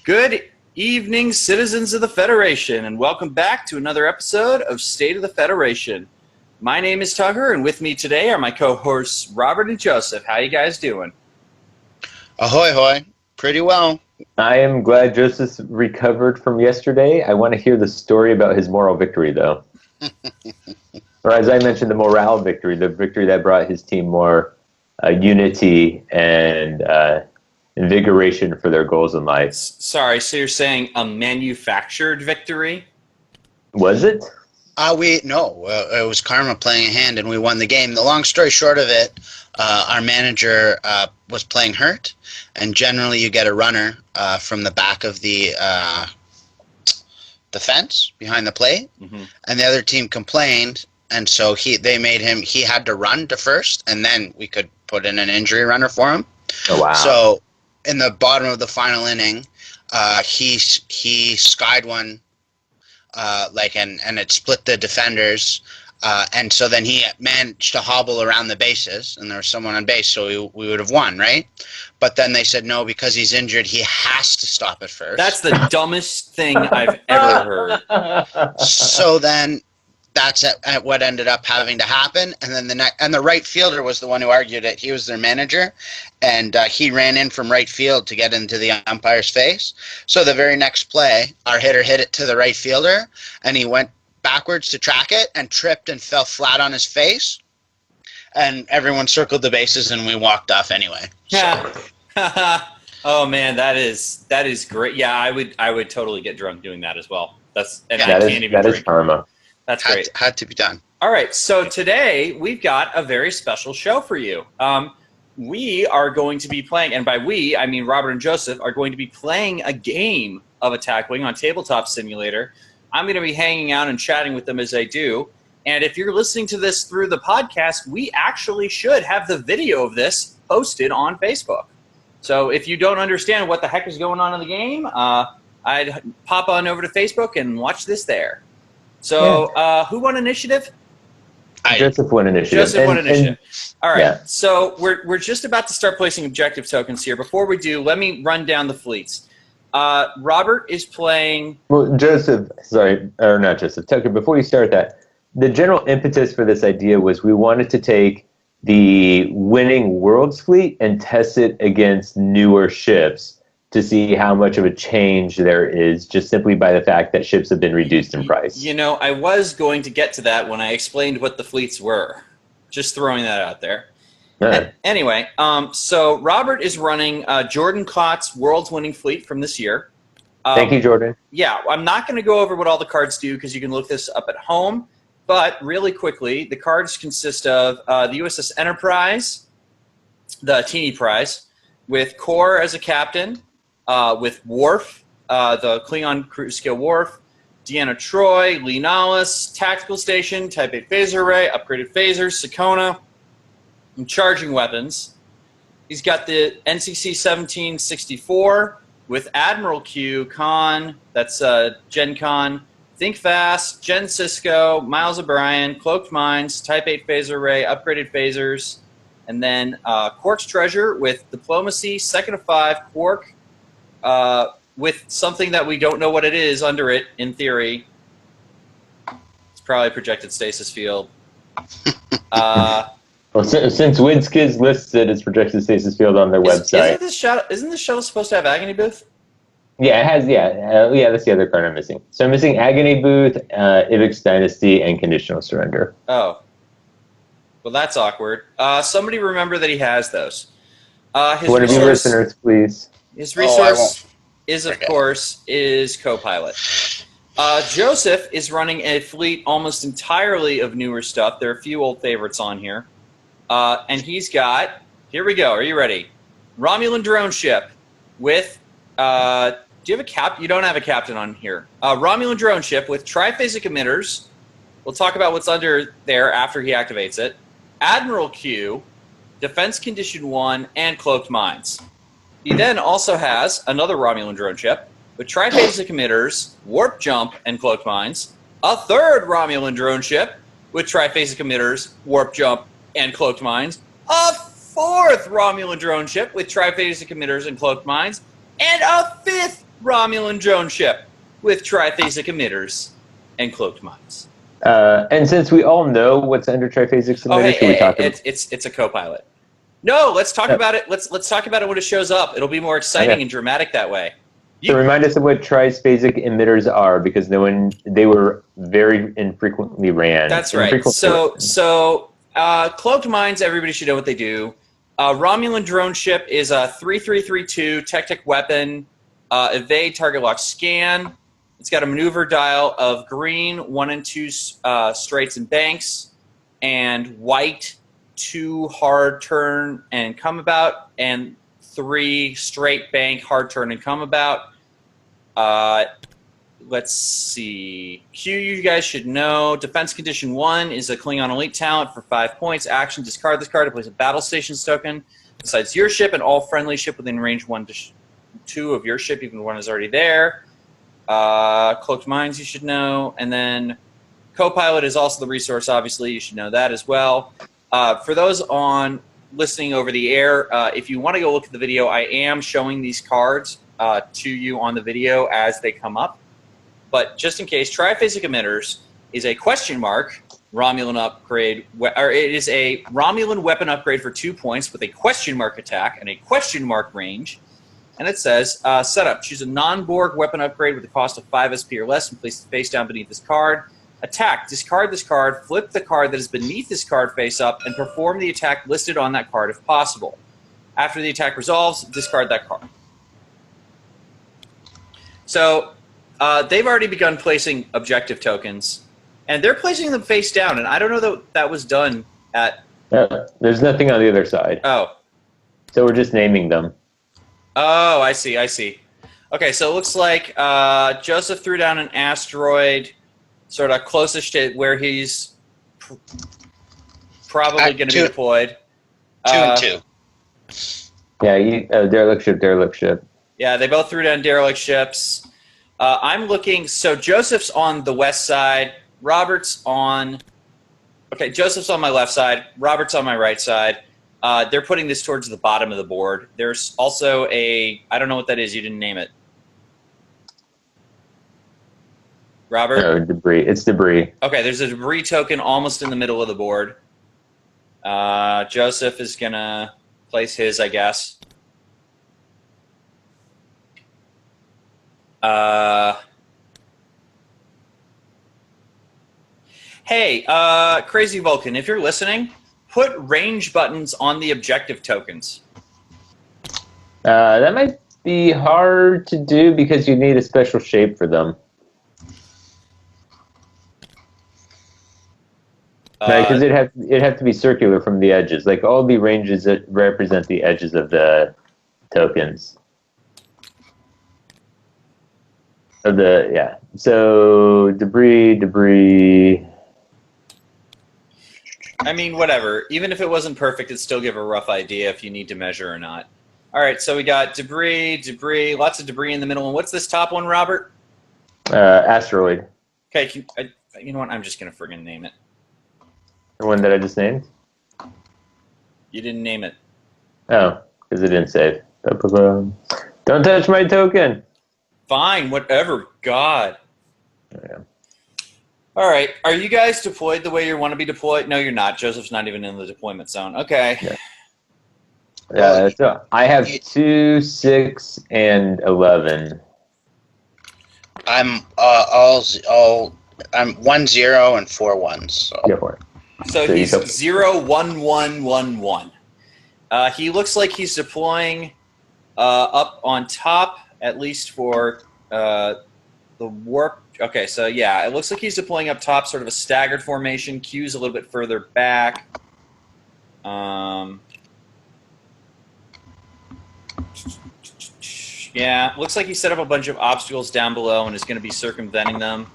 Good evening, citizens of the Federation, and welcome back to another episode of State of the Federation. My name is Tucker, and with me today are my co-hosts Robert and Joseph. How you guys doing? Ahoy, hoy. Pretty well. I am glad Joseph recovered from yesterday. I want to hear the story about his moral victory, though. Or as I mentioned, the morale victory, the victory that brought his team more unity and invigoration for their goals in life. Sorry, so you're saying a manufactured victory? Was it? No, it was Karma playing a hand, and we won the game. The long story short of it, our manager was playing hurt, and generally you get a runner from the back of the fence behind the plate, and the other team complained, and so he had to run to first, and then we could put in an injury runner for him. Oh, wow. So in the bottom of the final inning, he skied one. And it split the defenders, and so then he managed to hobble around the bases, and there was someone on base, so we would have won, right? But then they said no, because he's injured, he has to stop at first. That's the dumbest thing I've ever heard. So then that's what ended up having to happen, and then the right fielder was the one who argued it. He was their manager, and he ran in from right field to get into the umpire's face. So the very next play, our hitter hit it to the right fielder, and he went backwards to track it and tripped and fell flat on his face. And everyone circled the bases, and we walked off anyway. Yeah. Oh man, that is great. Yeah, I would totally get drunk doing that as well. I can't even drink. That is karma. That's great. Had to be done. All right, so today we've got a very special show for you. We are going to be playing, and by we, I mean Robert and Joseph, are going to be playing a game of Attack Wing on Tabletop Simulator. I'm going to be hanging out and chatting with them as I do. And if you're listening to this through the podcast, we actually should have the video of this posted on Facebook. So if you don't understand what the heck is going on in the game, I'd pop on over to Facebook and watch this there. So, who won initiative? Joseph won initiative. All right. Yeah. So we're just about to start placing objective tokens here. Before we do, let me run down the fleets. Robert is playing. Well, Joseph, not Joseph. Tucker, before you start that, the general impetus for this idea was we wanted to take the winning World's fleet and test it against newer ships to see how much of a change there is just simply by the fact that ships have been reduced in price. You know, I was going to get to that when I explained what the fleets were. Just throwing that out there. Anyway, so Robert is running Jordan Klott's World's winning fleet from this year. Thank you, Jordan. Yeah, I'm not going to go over what all the cards do because you can look this up at home. But really quickly, the cards consist of the USS Enterprise, the Teeny Prize, with Kor as a captain, with Worf, the Klingon cruise skill Worf, Deanna Troi, Lee Nollis, Tactical Station, Type 8 Phaser Array, Upgraded Phasers, Sakona, and Charging Weapons. He's got the NCC 1764 with Admiral Q, Khan, that's Gen Con, Think Fast, Gen Cisco, Miles O'Brien, Cloaked Mines, Type 8 Phaser Array, Upgraded Phasers, and then Quark's Treasure with Diplomacy, Second of 5, Quark, with something that we don't know what it is under it, in theory. It's probably a projected stasis field. Well, since WinSkiz lists it as projected stasis field on their website. Isn't this shuttle supposed to have Agony Booth? Yeah, it has, that's the other card I'm missing. So I'm missing Agony Booth, Ivix Dynasty, and Conditional Surrender. Oh. Well, that's awkward. Somebody remember that he has those. One of you listeners, please. His resource of course, co-pilot. Joseph is running a fleet almost entirely of newer stuff. There are a few old favorites on here. And he's got, here we go, are you ready? Romulan drone ship with, do you have a cap? You don't have a captain on here. Romulan drone ship with triphasic emitters. We'll talk about what's under there after he activates it. Admiral Q, Defense Condition 1, and Cloaked Mines. He then also has another Romulan drone ship with triphasic emitters, warp jump, and Cloaked Mines. A third Romulan drone ship with triphasic emitters, warp jump, and Cloaked Mines. A fourth Romulan drone ship with triphasic emitters and Cloaked Mines. And a fifth Romulan drone ship with triphasic emitters and cloaked mines. And since we all know what's under triphasic emitters, should we talk about it's a co-pilot. No, let's talk about it. Let's talk about it when it shows up. It'll be more exciting and dramatic that way. So remind us of what triphasic emitters are, because they were very infrequently ran. That's right. So cloaked mines, everybody should know what they do. Romulan drone ship is a 3332 tech weapon, evade, target lock, scan. It's got a maneuver dial of green, 1 and 2 straights and banks, and white, 2 hard turn and come about, and 3 straight bank, hard turn and come about. Let's see. Q, you guys should know. Defense condition 1 is a Klingon elite talent for 5 points. Action, discard this card to place a battle stations token besides your ship and all friendly ship within range 1 to 2 of your ship, even one is already there. Cloaked Mines, you should know. And then Copilot is also the resource, obviously. You should know that as well. For those listening over the air, if you want to go look at the video, I am showing these cards to you on the video as they come up. But just in case, triphasic emitters is a question mark Romulan upgrade, or it is a Romulan weapon upgrade for 2 points with a question mark attack and a question mark range. And it says, setup, choose a non-Borg weapon upgrade with a cost of 5 SP or less and place it face down beneath this card. Attack, discard this card, flip the card that is beneath this card face up, and perform the attack listed on that card if possible. After the attack resolves, discard that card. So they've already begun placing objective tokens, and they're placing them face down, and I don't know that that was done at... there's nothing on the other side. Oh. So we're just naming them. Oh, I see. Okay, so it looks like Joseph threw down an asteroid sort of closest to where he's probably going to be deployed. 2 and 2. Yeah, derelict ship. Yeah, they both threw down derelict ships. I'm looking, so Joseph's on the west side, Robert's on, okay, Joseph's on my left side, Robert's on my right side. They're putting this towards the bottom of the board. There's also I don't know what that is, you didn't name it. Robert? No, debris. It's debris. Okay, there's a debris token almost in the middle of the board. Joseph is going to place his, I guess. Hey, Crazy Vulcan, if you're listening, put range buttons on the objective tokens. That might be hard to do because you need a special shape for them. Because it'd have to be circular from the edges. Like all the ranges that represent the edges of the tokens. So debris. I mean, whatever. Even if it wasn't perfect, it'd still give a rough idea if you need to measure or not. All right, so we got debris, lots of debris in the middle. And what's this top one, Robert? Asteroid. Okay, you know what? I'm just going to friggin' name it. The one that I just named? You didn't name it. Oh, because it didn't save. Don't touch my token! Fine, whatever. God. Yeah. All right. Are you guys deployed the way you want to be deployed? No, you're not. Joseph's not even in the deployment zone. Okay. Yeah. So I have 2, 6, and 11. I'm I'm 1, 0, and 4 1s. So. Go for it. So he's 0, 1, 1, 1, 1. He looks like he's deploying up on top, at least for the warp. Okay, so yeah, it looks like he's deploying up top, sort of a staggered formation. Q's a little bit further back. Yeah, looks like he set up a bunch of obstacles down below and is going to be circumventing them.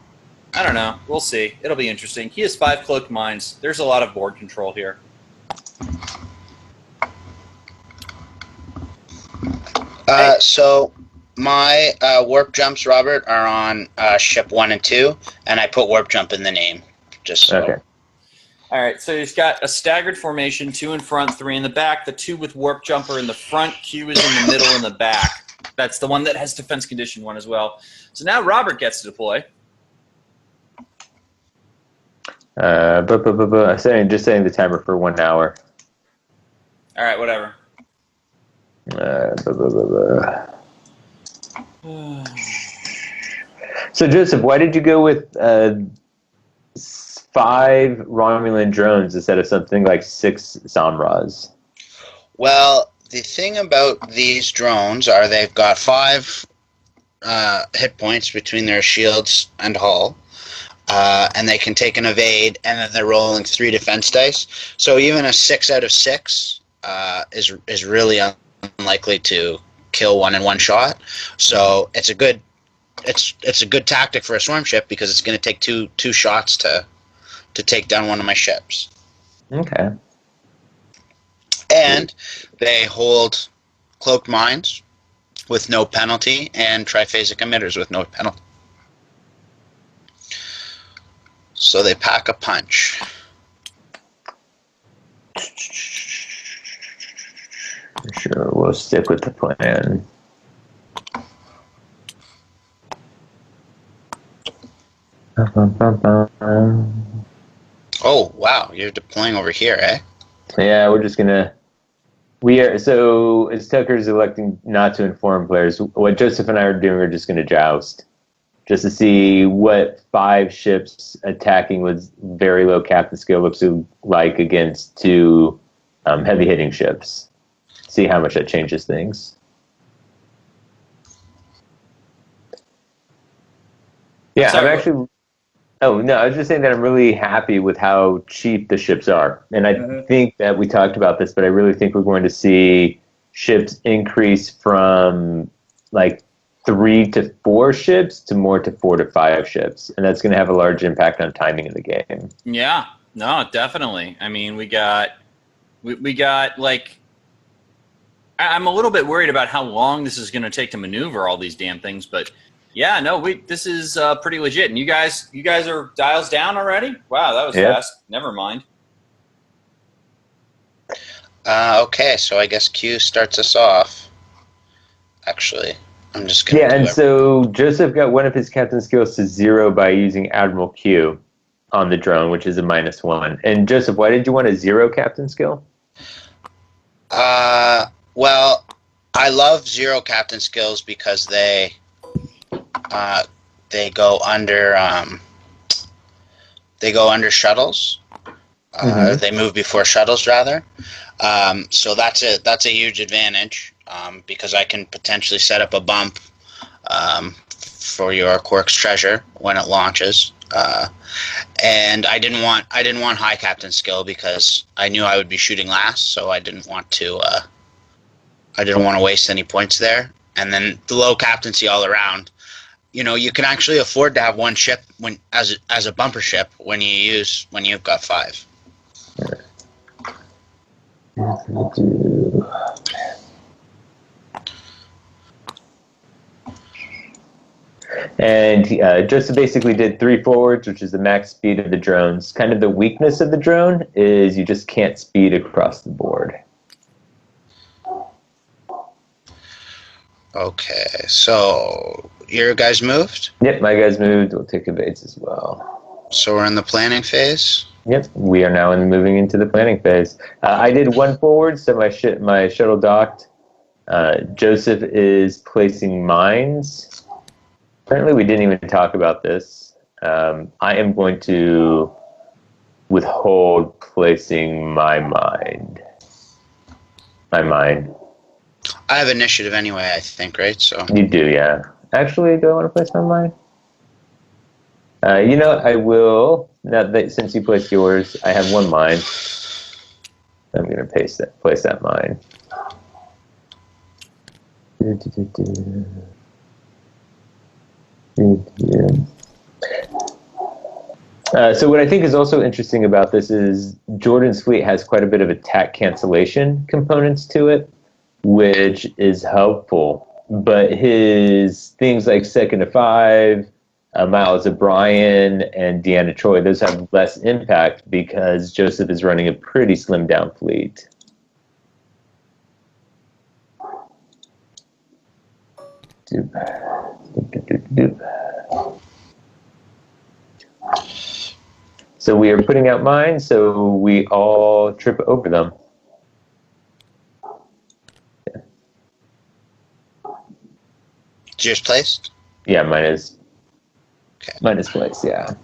I don't know. We'll see. It'll be interesting. He has 5 cloaked mines. There's a lot of board control here. So my warp jumps, Robert, are on ship 1 and 2, and I put warp jump in the name. Just so. Okay. All right, so he's got a staggered formation, 2 in front, 3 in the back. The 2 with warp jumper in the front, Q is in the middle and the back. That's the one that has defense condition 1 as well. So now Robert gets to deploy. Just setting the timer for 1 hour. All right, whatever. So Joseph, why did you go with 5 Romulan drones instead of something like 6 Samras? Well, the thing about these drones are they've got 5 hit points between their shields and hull. And they can take an evade, and then they're rolling 3 defense dice. So even a 6 out of 6 is really unlikely to kill one in one shot. So it's a good tactic for a swarm ship because it's going to take two shots to take down one of my ships. Okay. And they hold cloaked mines with no penalty and triphasic emitters with no penalty. So they pack a punch. Sure, we'll stick with the plan. Oh, wow, you're deploying over here, eh? Yeah, we're just gonna. We are so as Tucker's electing not to inform players. What Joseph and I are doing, we're just gonna joust, just to see what 5 ships attacking with very low captain skill looks like against 2 heavy hitting ships. See how much that changes things. Yeah, I'm actually. Oh, no, I was just saying that I'm really happy with how cheap the ships are. And I think that we talked about this, but I really think we're going to see ships increase from like 3 to 4 ships to more to 4 to 5 ships. And that's going to have a large impact on timing in the game. Yeah, no, definitely. I mean, we got like, I'm a little bit worried about how long this is going to take to maneuver all these damn things, but yeah, no, this is pretty legit. And you guys are dials down already? Wow, that was fast. Never mind. Okay, so I guess Q starts us off. Actually, I'm just going to and so Joseph got one of his captain skills to 0 by using Admiral Q on the drone, which is a -1. And Joseph, why did you want a 0 captain skill? Well, I love 0 captain skills because they go under shuttles. They move before shuttles, rather. So that's a huge advantage because I can potentially set up a bump for your Quark's treasure when it launches. And I didn't want high captain skill because I knew I would be shooting last, so I didn't want to waste any points there. And then the low captaincy all around. You know, you can actually afford to have 1 ship as a bumper ship when you've got 5. And Joseph basically did 3 forwards, which is the max speed of the drones. Kind of the weakness of the drone is you just can't speed across the board. Okay, so your guys moved? Yep, my guys moved. We'll take evades as well. So we're in the planning phase? Yep, we are now moving into the planning phase. I did 1 forward, so my shuttle docked. Joseph is placing mines. Apparently we didn't even talk about this. I am going to withhold placing my mine. I have initiative anyway, I think, right? So You do, yeah. Actually, do I want to place my mine? You know, I will. Now that since you placed yours, I have 1 mine. I'm going to place that mine. So what I think is also interesting about this is Jordan's fleet has quite a bit of attack cancellation components to it, which is helpful. But his things like Second to 5, Miles O'Brien, and Deanna Troy, those have less impact because Joseph is running a pretty slimmed down fleet. So we are putting out mines, so we all trip over them. Is yours placed? Yeah, mine is. Okay. Mine is placed, yeah.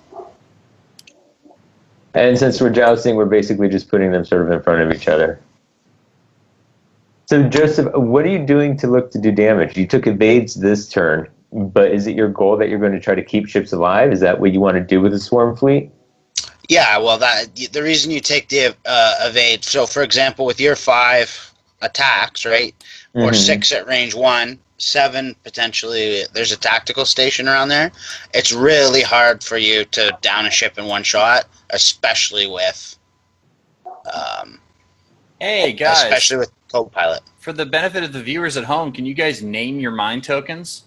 And since we're jousting, we're basically just putting them sort of in front of each other. So, Joseph, what are you doing to look to do damage? You took evades this turn, but is it your goal that you're going to try to keep ships alive? Is that what you want to do with the swarm fleet? Yeah, well, the reason you take the evade. So, for example, with your 5 attacks, right, or 6 at range 1, 7 potentially. There's a tactical station around there. It's really hard for you to down a ship in one shot, especially with. Hey guys, Especially with co-pilot. for the benefit of the viewers at home, can you guys name your mine tokens?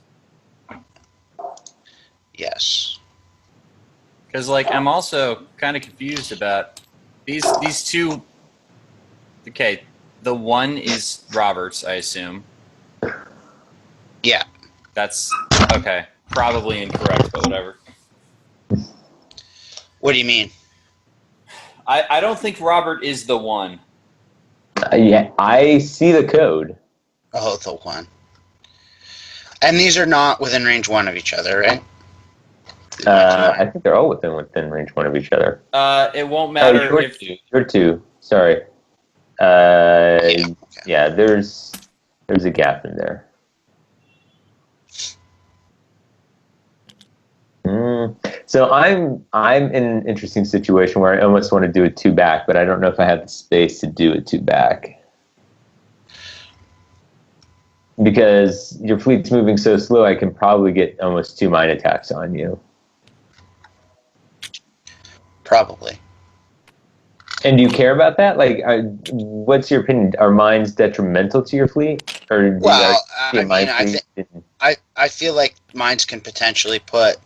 Yes. Because like I'm also kind of confused about these two. Okay, the one is Roberts, I assume. Yeah. That's okay. Probably incorrect, but whatever. What do you mean? I don't think Robert is the one. Yeah, I see the code. Oh, the 1. And these are not within range 1 of each other, right? I think they're all within range 1 of each other. It won't matter if you're 2. Sorry. Yeah, there's a gap in there. So I'm in an interesting situation where I almost want to do a 2 back, but I don't know if I have the space to do a 2 back. Because your fleet's moving so slow, I can probably get almost 2 mine attacks on you. Probably. And do you care about that? Like, what's your opinion? Are mines detrimental to your fleet? Or do I feel like mines can potentially put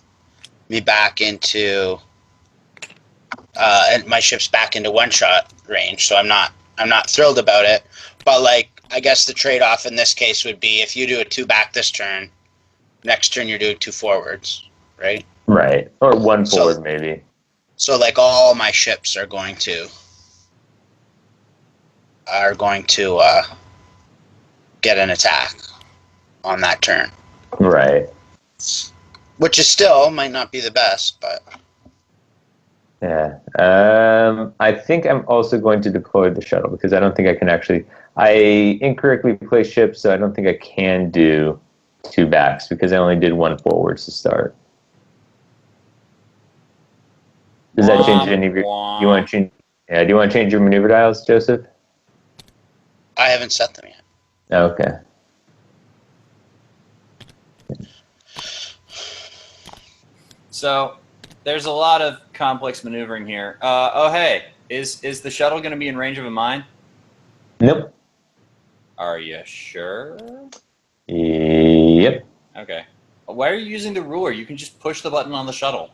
me back into and my ship's back into one-shot range, so I'm not thrilled about it. But like, I guess the trade-off in this case would be if you do a 2 back this turn, next turn you're doing 2 forwards, right? Right, or 1 forward maybe. So like all my ships are going to get an attack on that turn. Right. Which is still might not be the best, but yeah. I think I'm also going to deploy the shuttle because I don't think I can actually. I incorrectly placed ships, so I don't think I can do 2 backs because I only did 1 forwards to start. Does that change any of your? Do you want to change? Yeah. Do you want to change your maneuver dials, Joseph? I haven't set them yet. Okay. So there's a lot of complex maneuvering here. Oh, hey, is the shuttle going to be in range of a mine? Nope. Are you sure? Yep. Okay. Why are you using the ruler? You can just push the button on the shuttle.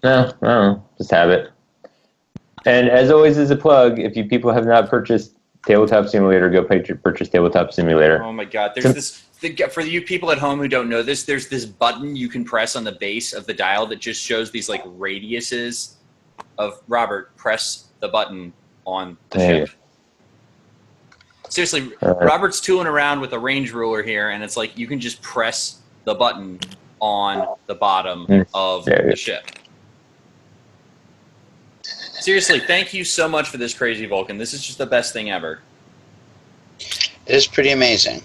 No, I don't know. Just have it. And as always, as a plug, if you people have not purchased Tabletop Simulator, go purchase Tabletop Simulator. Oh my God! There's this. For you people at home who don't know this, there's this button you can press on the base of the dial that just shows these like radiuses of Robert. Press the button on the ship. Seriously, Robert's tooling around with a range ruler here, and it's like you can just press the button on the bottom of the ship. Seriously, thank you so much for this, Crazy Vulcan. This is just the best thing ever. It is pretty amazing.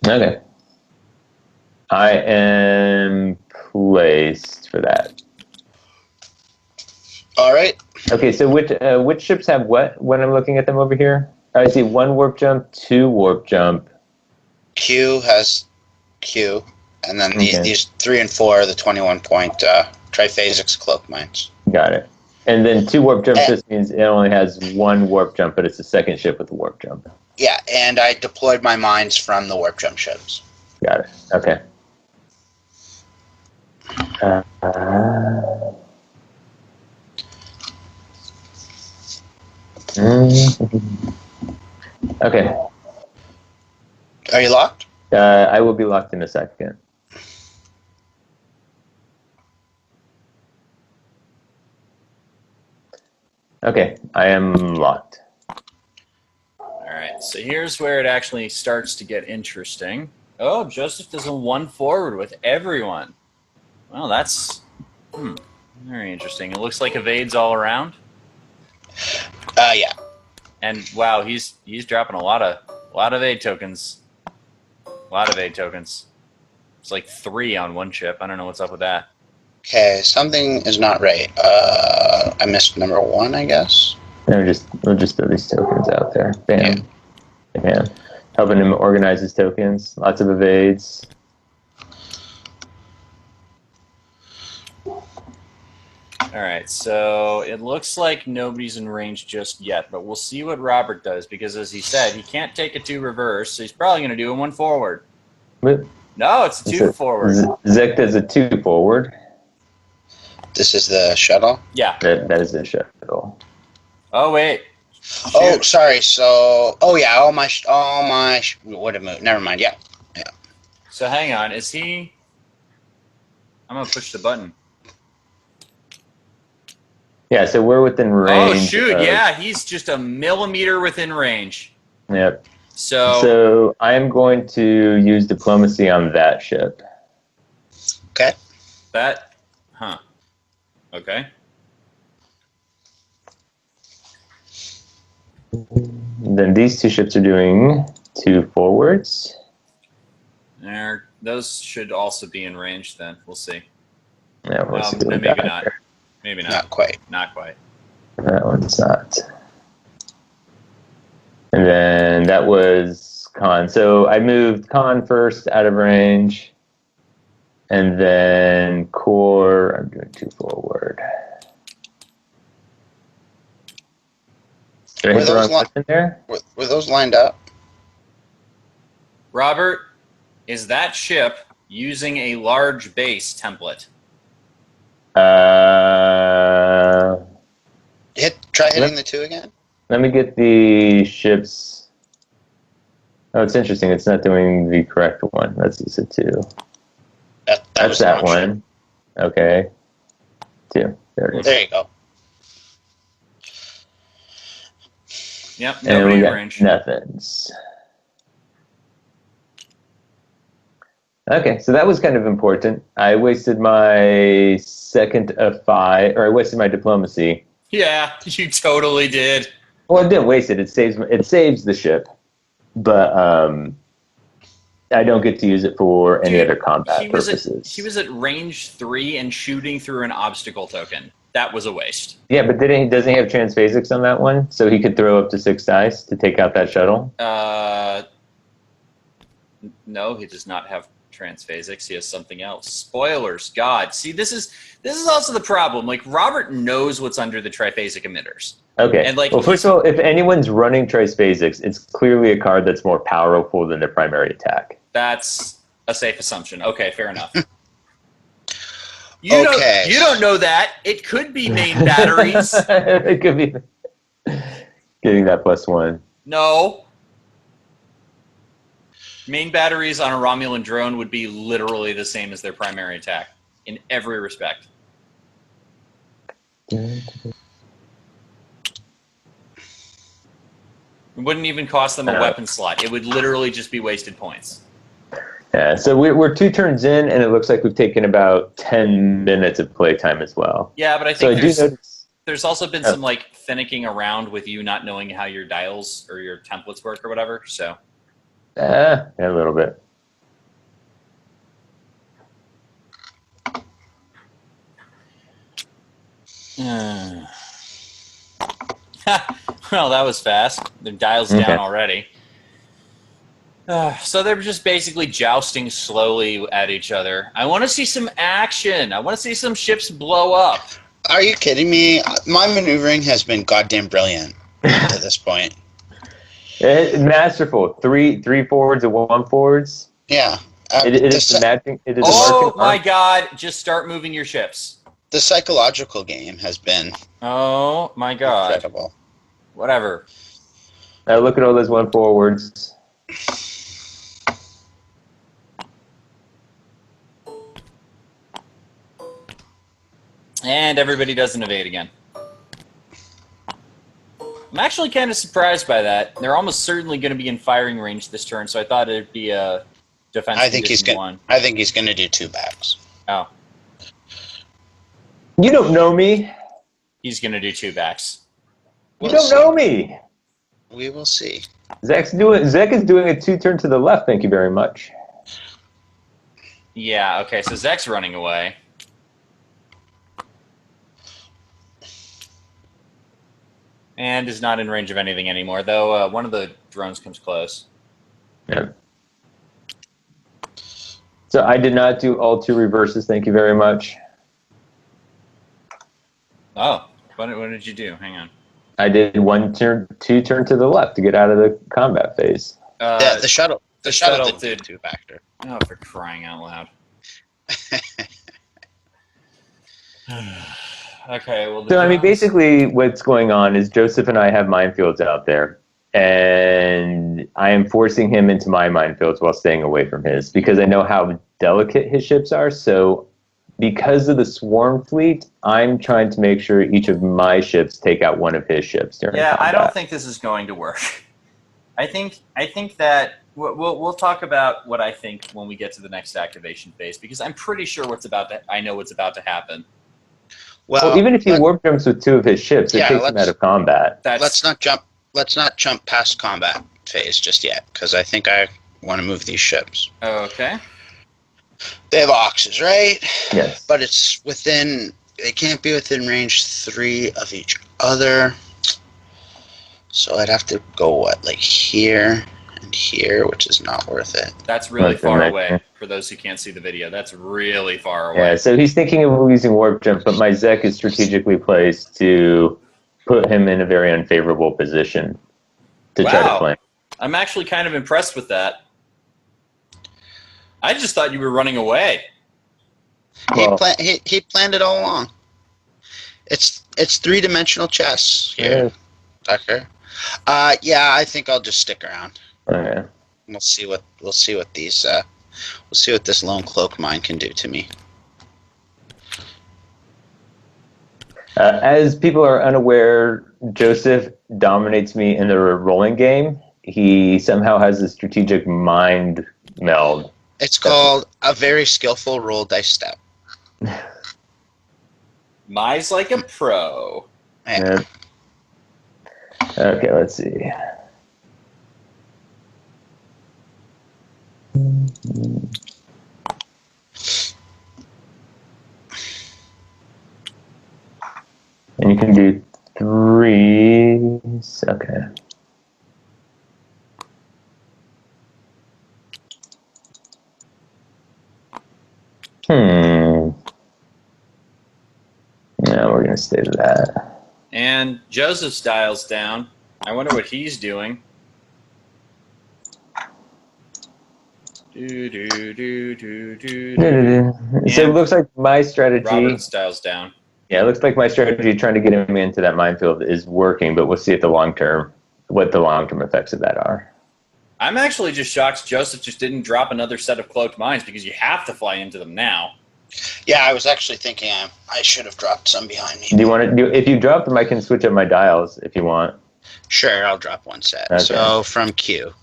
Okay. I am placed for that. All right. Okay, so which ships have what when I'm looking at them over here? I see 1 warp jump, 2 warp jump. Q has Q, and then these 3 and 4 are the 21-point triphasics cloak mines. Got it. And then 2 warp jump just means it only has 1 warp jump, but it's the second ship with a warp jump. Yeah, and I deployed my mines from the warp jump ships. Got it. Okay. Okay. Are you locked? I will be locked in a second. Okay, I am locked. All right, so here's where it actually starts to get interesting. Oh, Joseph does a 1 forward with everyone. Well, that's very interesting. It looks like evades all around. Yeah. And wow, he's dropping a lot of aid tokens. A lot of aid tokens. It's like 3 on one chip. I don't know what's up with that. Okay, something is not right. I missed number 1, I guess. We'll just throw these tokens out there. Bam. Yeah. Bam. Helping him organize his tokens. Lots of evades. All right, so it looks like nobody's in range just yet, but we'll see what Robert does because, as he said, he can't take a 2 reverse, so he's probably going to do a 1 forward. But No, it's a 2 forward. Zek does a 2 forward. This is the shuttle? Yeah. That is a shuttle. Oh, wait. Shoot. Oh, sorry. So, all my would have moved. Never mind. Yeah. So hang on. Is he? I'm going to push the button. Yeah, so we're within range. Oh, shoot. Yeah, he's just a millimeter within range. Yep. So I am going to use diplomacy on that ship. Okay. Okay. Then these 2 ships are doing 2 forwards. Those should also be in range then. We'll see. Yeah, we'll see what we maybe got not. here. Maybe not. Not quite. Not quite. That one's not. And then that was Khan. So I moved Khan first out of range. And then core, I'm doing 2 forward. Did I hit the wrong button there? Were those lined up? Robert, is that ship using a large base template? Try hitting the 2 again. Let me get the ships. Oh, it's interesting. It's not doing the correct one. Let's use a 2. That's that one. Okay. 2. There it is. There you go. Yep, And nobody we in got range. nothings. Okay, so that was kind of important. I wasted my second of 5, or I wasted my diplomacy. Yeah, you totally did. Well, I didn't waste it. It saves the ship, but I don't get to use it for any other combat purposes. He was at range 3 and shooting through an obstacle token. That was a waste. Yeah, but doesn't he have transphasics on that one? So he could throw up to 6 dice to take out that shuttle? No, he does not have transphasics. He has something else. Spoilers. God. See, this is also the problem. Like, Robert knows what's under the triphasic emitters. Okay. And like, well, first of all, if anyone's running triphasics, it's clearly a card that's more powerful than their primary attack. That's a safe assumption. Okay, fair enough. You don't know that. It could be main batteries. It could be getting that +1. No. Main batteries on a Romulan drone would be literally the same as their primary attack in every respect. It wouldn't even cost them a weapon slot. It would literally just be wasted points. Yeah, so we're 2 turns in, and it looks like we've taken about 10 minutes of playtime as well. Yeah, but I think so there's also been some like finicking around with you not knowing how your dials or your templates work or whatever. So yeah, a little bit. Well, that was fast. The dial's down already. So they're just basically jousting slowly at each other. I want to see some action. I want to see some ships blow up. Are you kidding me? My maneuvering has been goddamn brilliant to this point. Masterful. Three forwards and 1 forwards. Yeah. It is the matching. It is oh my God! Just start moving your ships. The psychological game has been Oh my God! incredible. Whatever. Look at all those 1-forwards. And everybody does an evade again. I'm actually kind of surprised by that. They're almost certainly going to be in firing range this turn, so I thought it'd be a defense condition 1. I think he's going to do 2 backs. Oh. You don't know me. He's going to do 2 backs. You don't know me. We will see. Zach is doing a 2-turn to the left. Thank you very much. Yeah, okay, so Zek's running away. And is not in range of anything anymore, though one of the drones comes close. Yeah. So I did not do all 2 reverses. Thank you very much. Oh, what did you do? Hang on. I did 2 turn to the left to get out of the combat phase. Yeah, the shuttle. The shuttle did 2 factor. Oh, for crying out loud. Okay, well. So, I mean, basically what's going on is Joseph and I have minefields out there, and I am forcing him into my minefields while staying away from his, because I know how delicate his ships are. So because of the swarm fleet, I'm trying to make sure each of my ships take out one of his ships during combat. I don't think this is going to work. I think that we'll talk about what I think when we get to the next activation phase, because I'm pretty sure I know what's about to happen. Well, even if he warp jumps with 2 of his ships, it takes him out of combat. Let's not jump past combat phase just yet, because I think I want to move these ships. Okay. They have Oxes, right? Yes. But it's within. They can't be within range 3 of each other. So I'd have to go like here and here, which is not worth it. That's really far away. For those who can't see the video, that's really far away. Yeah, so he's thinking of using warp jump, but my Zek is strategically placed to put him in a very unfavorable position to try to flank. I'm actually kind of impressed with that. I just thought you were running away. He planned it all along. It's 3-dimensional chess here, Tucker. Yeah, I think I'll just stick around. Okay. We'll see what this lone cloak mine can do to me. As people are unaware, Joseph dominates me in the rolling game. He somehow has a strategic mind meld. It's called a very skillful roll dice step. Mai's like a pro. Yeah. Okay, let's see. And you can do 3. Okay. No, we're going to stay to that. And Joseph's dial's down. I wonder what he's doing. So it looks like my strategy... Robert's dial's down. Yeah, it looks like my strategy trying to get him into that minefield is working, but we'll see what the long-term effects of that are. I'm actually just shocked Joseph just didn't drop another set of cloaked mines, because you have to fly into them now. Yeah, I was actually thinking I should have dropped some behind me. Do you want to do? If you drop them, I can switch up my dials if you want. Sure, I'll drop one set. Okay. So from Q.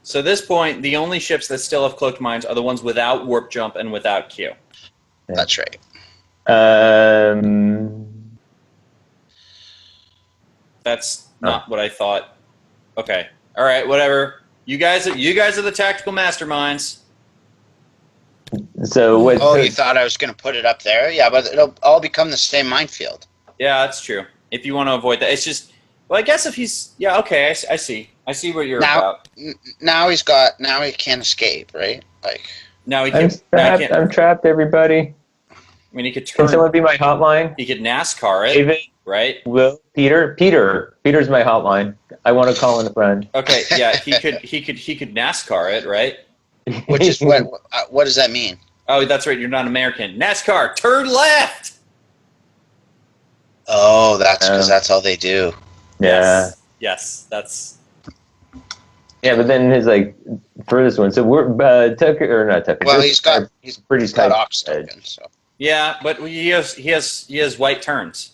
So at this point, the only ships that still have cloaked mines are the ones without warp jump and without Q. Yeah. That's right. That's not what I thought. Okay. All right. Whatever. You guys are the tactical masterminds. So what? Oh, you thought I was going to put it up there? Yeah, but it'll all become the same minefield. Yeah, that's true. If you want to avoid that, it's just. Well, I guess if he's okay, I see. I see what you're about. Now he can't escape, right? Like now he can. I'm trapped. Everybody. I mean, he could turn. Can someone be my hotline? He could NASCAR it. David, right? Will, Peter's my hotline. I want to call in a friend. Okay, yeah, he could NASCAR it, right? Which is what does that mean? Oh, that's right. You're not American. NASCAR, turn left. Oh, that's because that's all they do. Yeah. Yes, that's. Yeah, but then his like furthest one. So we're Tucker or not Tucker? Well, Joseph he's pretty got tight. Ox tokens. So. Yeah, but he has white turns.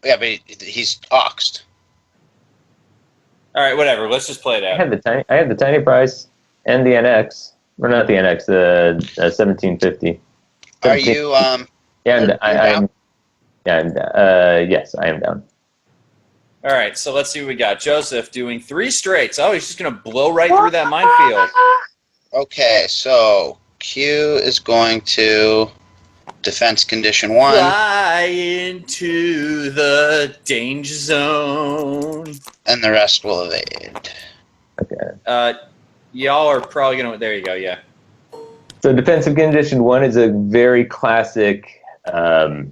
Yeah, but he's Oxed. All right, whatever. Let's just play it I out. have the tiny price and the NX. Or not the NX, the 1750. Are you Yeah, you're I'm. Yeah, yes, I am down. All right, so let's see what we got. Joseph doing 3 straights. Oh, he's just gonna blow right through that minefield. Okay, so Q is going to defense condition 1. Fly into the danger zone. And the rest will evade. Okay. Y'all are probably gonna. There you go. Yeah. So defensive condition 1 is a very classic, a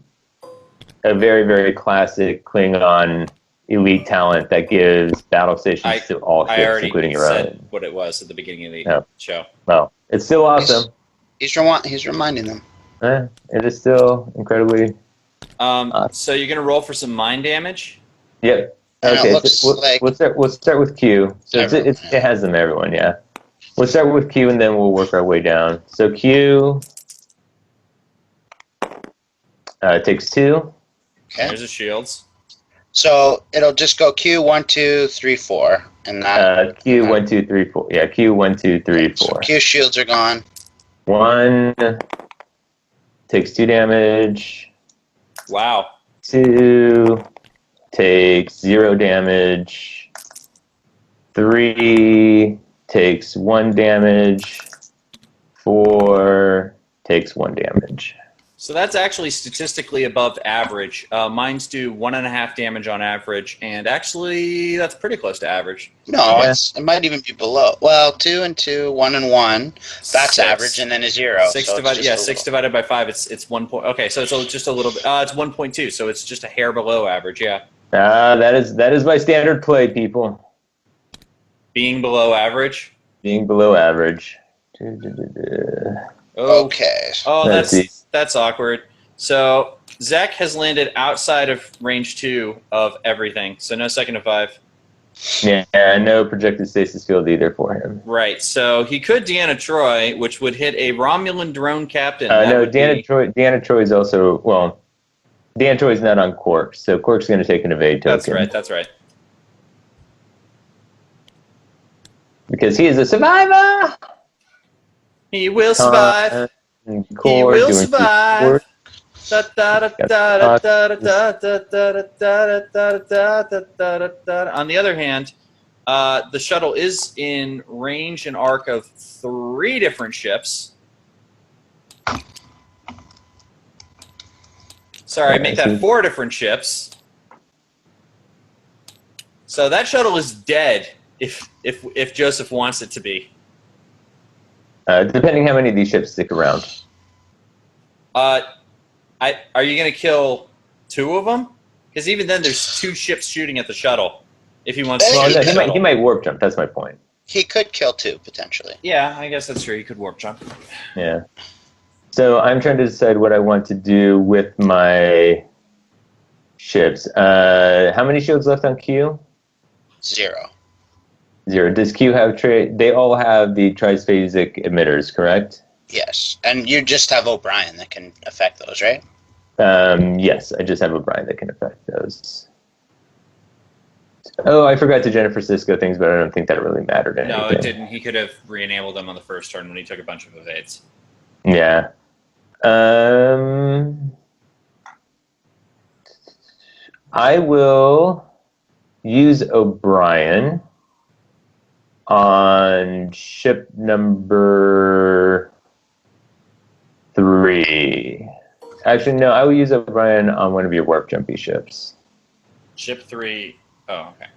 very, very classic Klingon elite talent that gives battle stations to all ships, including your said own. what it was at the beginning of the show. Well, it's still awesome. He's reminding them. It is still incredibly. So you're gonna roll for some mine damage. Yep. And Okay. it looks So we'll start with Q. So it has them, everyone. Yeah. We'll start with Q and then we'll work our way down. So Q takes 2. Okay. There's the shields. So it'll just go Q 1, 2, 3, 4, and that Q 1, 2, 3, 4. Yeah, Q 1, 2, 3, 4. So Q shields are gone. 1 takes 2 damage. Wow. 2 takes 0 damage. 3 takes 1 damage. 4 takes 1 damage. So that's actually statistically above average. Mines do 1.5 damage on average, and actually that's pretty close to average. No, it might even be below. Well, 2 and 2, 1 and 1. That's 6. average, and then a 0. 6 so divided, 6 divided by 5. It's 1 point. Okay, so it's just a little bit. It's 1.2, so it's just a hair below average. Yeah. That is my standard play, people. Being below average. Being below average. Okay. Oh, that's awkward. So Zach has landed outside of range 2 of everything, so no 2nd to 5. Yeah, no projected stasis field either for him. Right, so he could Deanna Troy, which would hit a Romulan drone captain. No, Deanna Troy is also, well, Deanna Troy is not on Quark, so Quark's going to take an evade token. That's right. Because he is a survivor! He will survive. He will survive. On the other hand, the shuttle is in range and arc of 3 different ships. Sorry, make that 4 different ships. So that shuttle is dead if Joseph wants it to be. Depending how many of these ships stick around. Are you going to kill 2 of them? Because even then, there's 2 ships shooting at the shuttle. If he wants to shoot the shuttle. He might warp jump. That's my point. He could kill 2 potentially. Yeah, I guess that's true. He could warp jump. Yeah. So I'm trying to decide what I want to do with my ships. How many shields left on Q? 0. 0. Does Q have they all have the triphasic emitters, correct? Yes, and you just have O'Brien that can affect those, right? Yes, I just have O'Brien that can affect those. Oh, I forgot to Jennifer Cisco things, but I don't think that really mattered anything. No, it didn't. He could have re-enabled them on the first turn when he took a bunch of evades. Yeah. I will use O'Brien on ship number 3. Actually, no, I will use O'Brien on one of your warp jumpy ships. Ship 3. Oh, okay.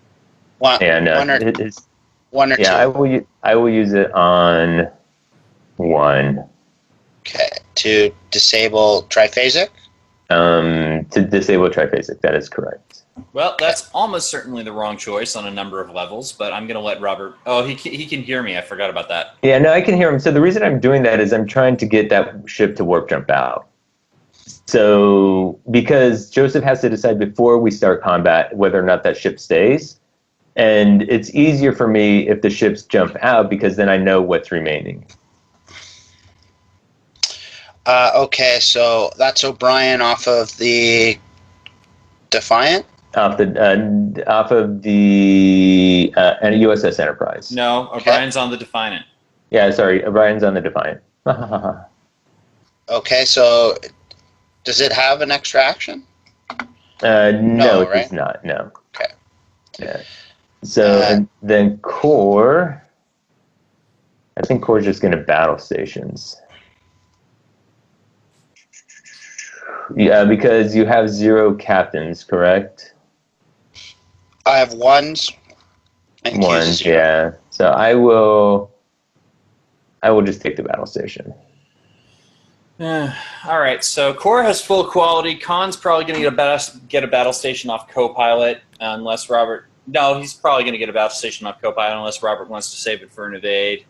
One or 2. Yeah, I will use it on 1. Okay, to disable triphasic? To disable triphasic, that is correct. Well, that's almost certainly the wrong choice on a number of levels, but I'm going to let Robert... Oh, he can hear me. I forgot about that. Yeah, no, I can hear him. So the reason I'm doing that is I'm trying to get that ship to warp jump out. So because Joseph has to decide before we start combat whether or not that ship stays, and it's easier for me if the ships jump out because then I know what's remaining. Okay, so that's O'Brien off of the Defiant? Off of the USS Enterprise. No, O'Brien's on the Defiant. Yeah, sorry, O'Brien's on the Defiant. Okay, so does it have an extra action? No, it right? does not. No. Okay. Yeah. So and then Core. I think Core's just going to battle stations. Yeah, because you have 0 captains, correct? I have ones. And Ones, 0. yeah. So I will just take the battle station. All right, so Core has full quality. Khan's probably going to get a battle station off Copilot, unless Robert. No, he's probably going to get a battle station off Copilot unless Robert wants to save it for an evade.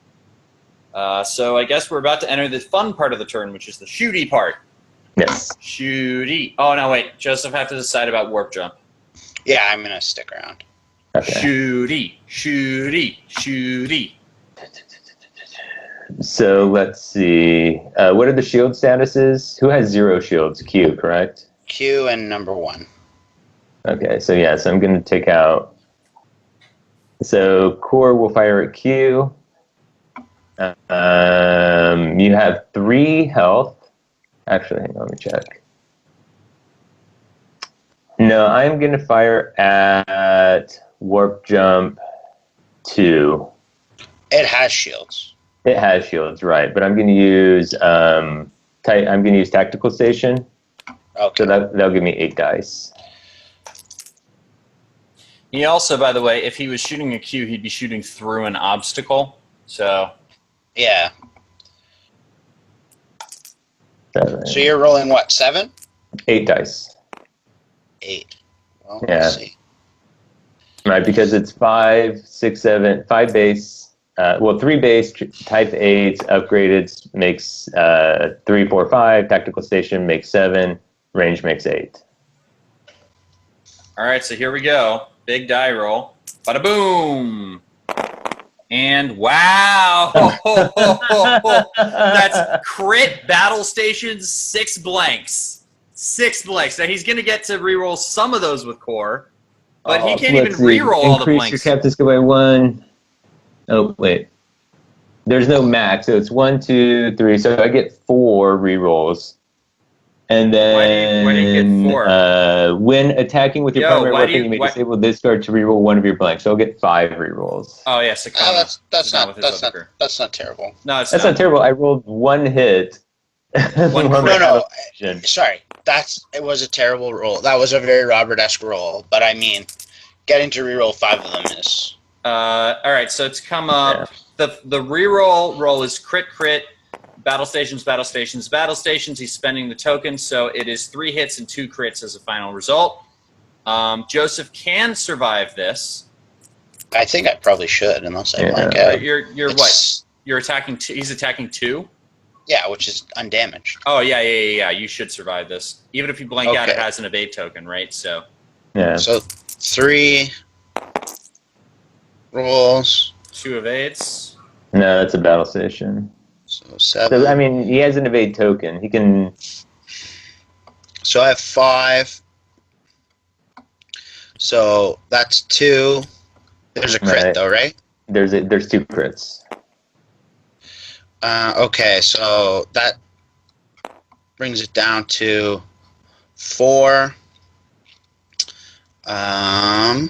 So I guess we're about to enter the fun part of the turn, which is the shooty part. Yes. Shooty. Oh no, wait. Joseph have to decide about warp jump. Yeah, I'm gonna stick around. Okay. Shooty. So let's see. What are the shield statuses? Who has 0 shields? Q, correct? Q and number 1. Okay, so yeah, so I'm going to take out. So Core will fire at Q. You have 3 health. Actually, hang on, let me check. No, I'm going to fire at Warp Jump 2. It has shields. It has shields, right? But I'm going to use Tactical Station. Okay. So that'll give me 8 dice. He also, by the way, if he was shooting a Q, he'd be shooting through an obstacle. So. Yeah. 7. So you're rolling what? 7? 8 dice. 8. Well, Yeah. let's see. Right, because it's 5, 6, 7, 5 base. 3 base, type 8, upgraded makes 3, 4, 5. Tactical Station makes 7. Range makes 8. All right, so here we go. Big die roll. Bada boom. And wow. That's crit battle stations, 6 blanks. 6 blanks. Now he's going to get to reroll some of those with Core, but he can't even reroll all the blanks. Increase your captain skill by 1. Oh, wait. There's no max, so it's 1, 2, 3. So I get 4 rerolls. And then why do you get 4? When attacking with your primary weapon, you may disable this card to reroll 1 of your blanks. So I'll get 5 rerolls. Oh, yeah, Sakana. That's not terrible. No, it's that's not terrible. I rolled 1 hit. No. Sorry. It was a terrible roll. That was a very Robert-esque roll. But I mean, getting to reroll 5 of them is... all right, so it's come up. Yeah. The reroll roll is crit, battle stations. He's spending the token, so it is 3 hits and 2 crits as a final result. Joseph can survive this. I think I probably should, unless I blank out. You're what? You're attacking 2. He's attacking 2. Yeah, which is undamaged. Oh yeah. You should survive this, even if you blank out. It has an evade token, right? So. Yeah. So 3 rolls. 2 evades. No, that's a battle station. So 7. So, I mean, he has an evade token. He can. So I have 5. So that's 2. There's a crit though, right? There's 2 crits. Okay, so that brings it down to 4. And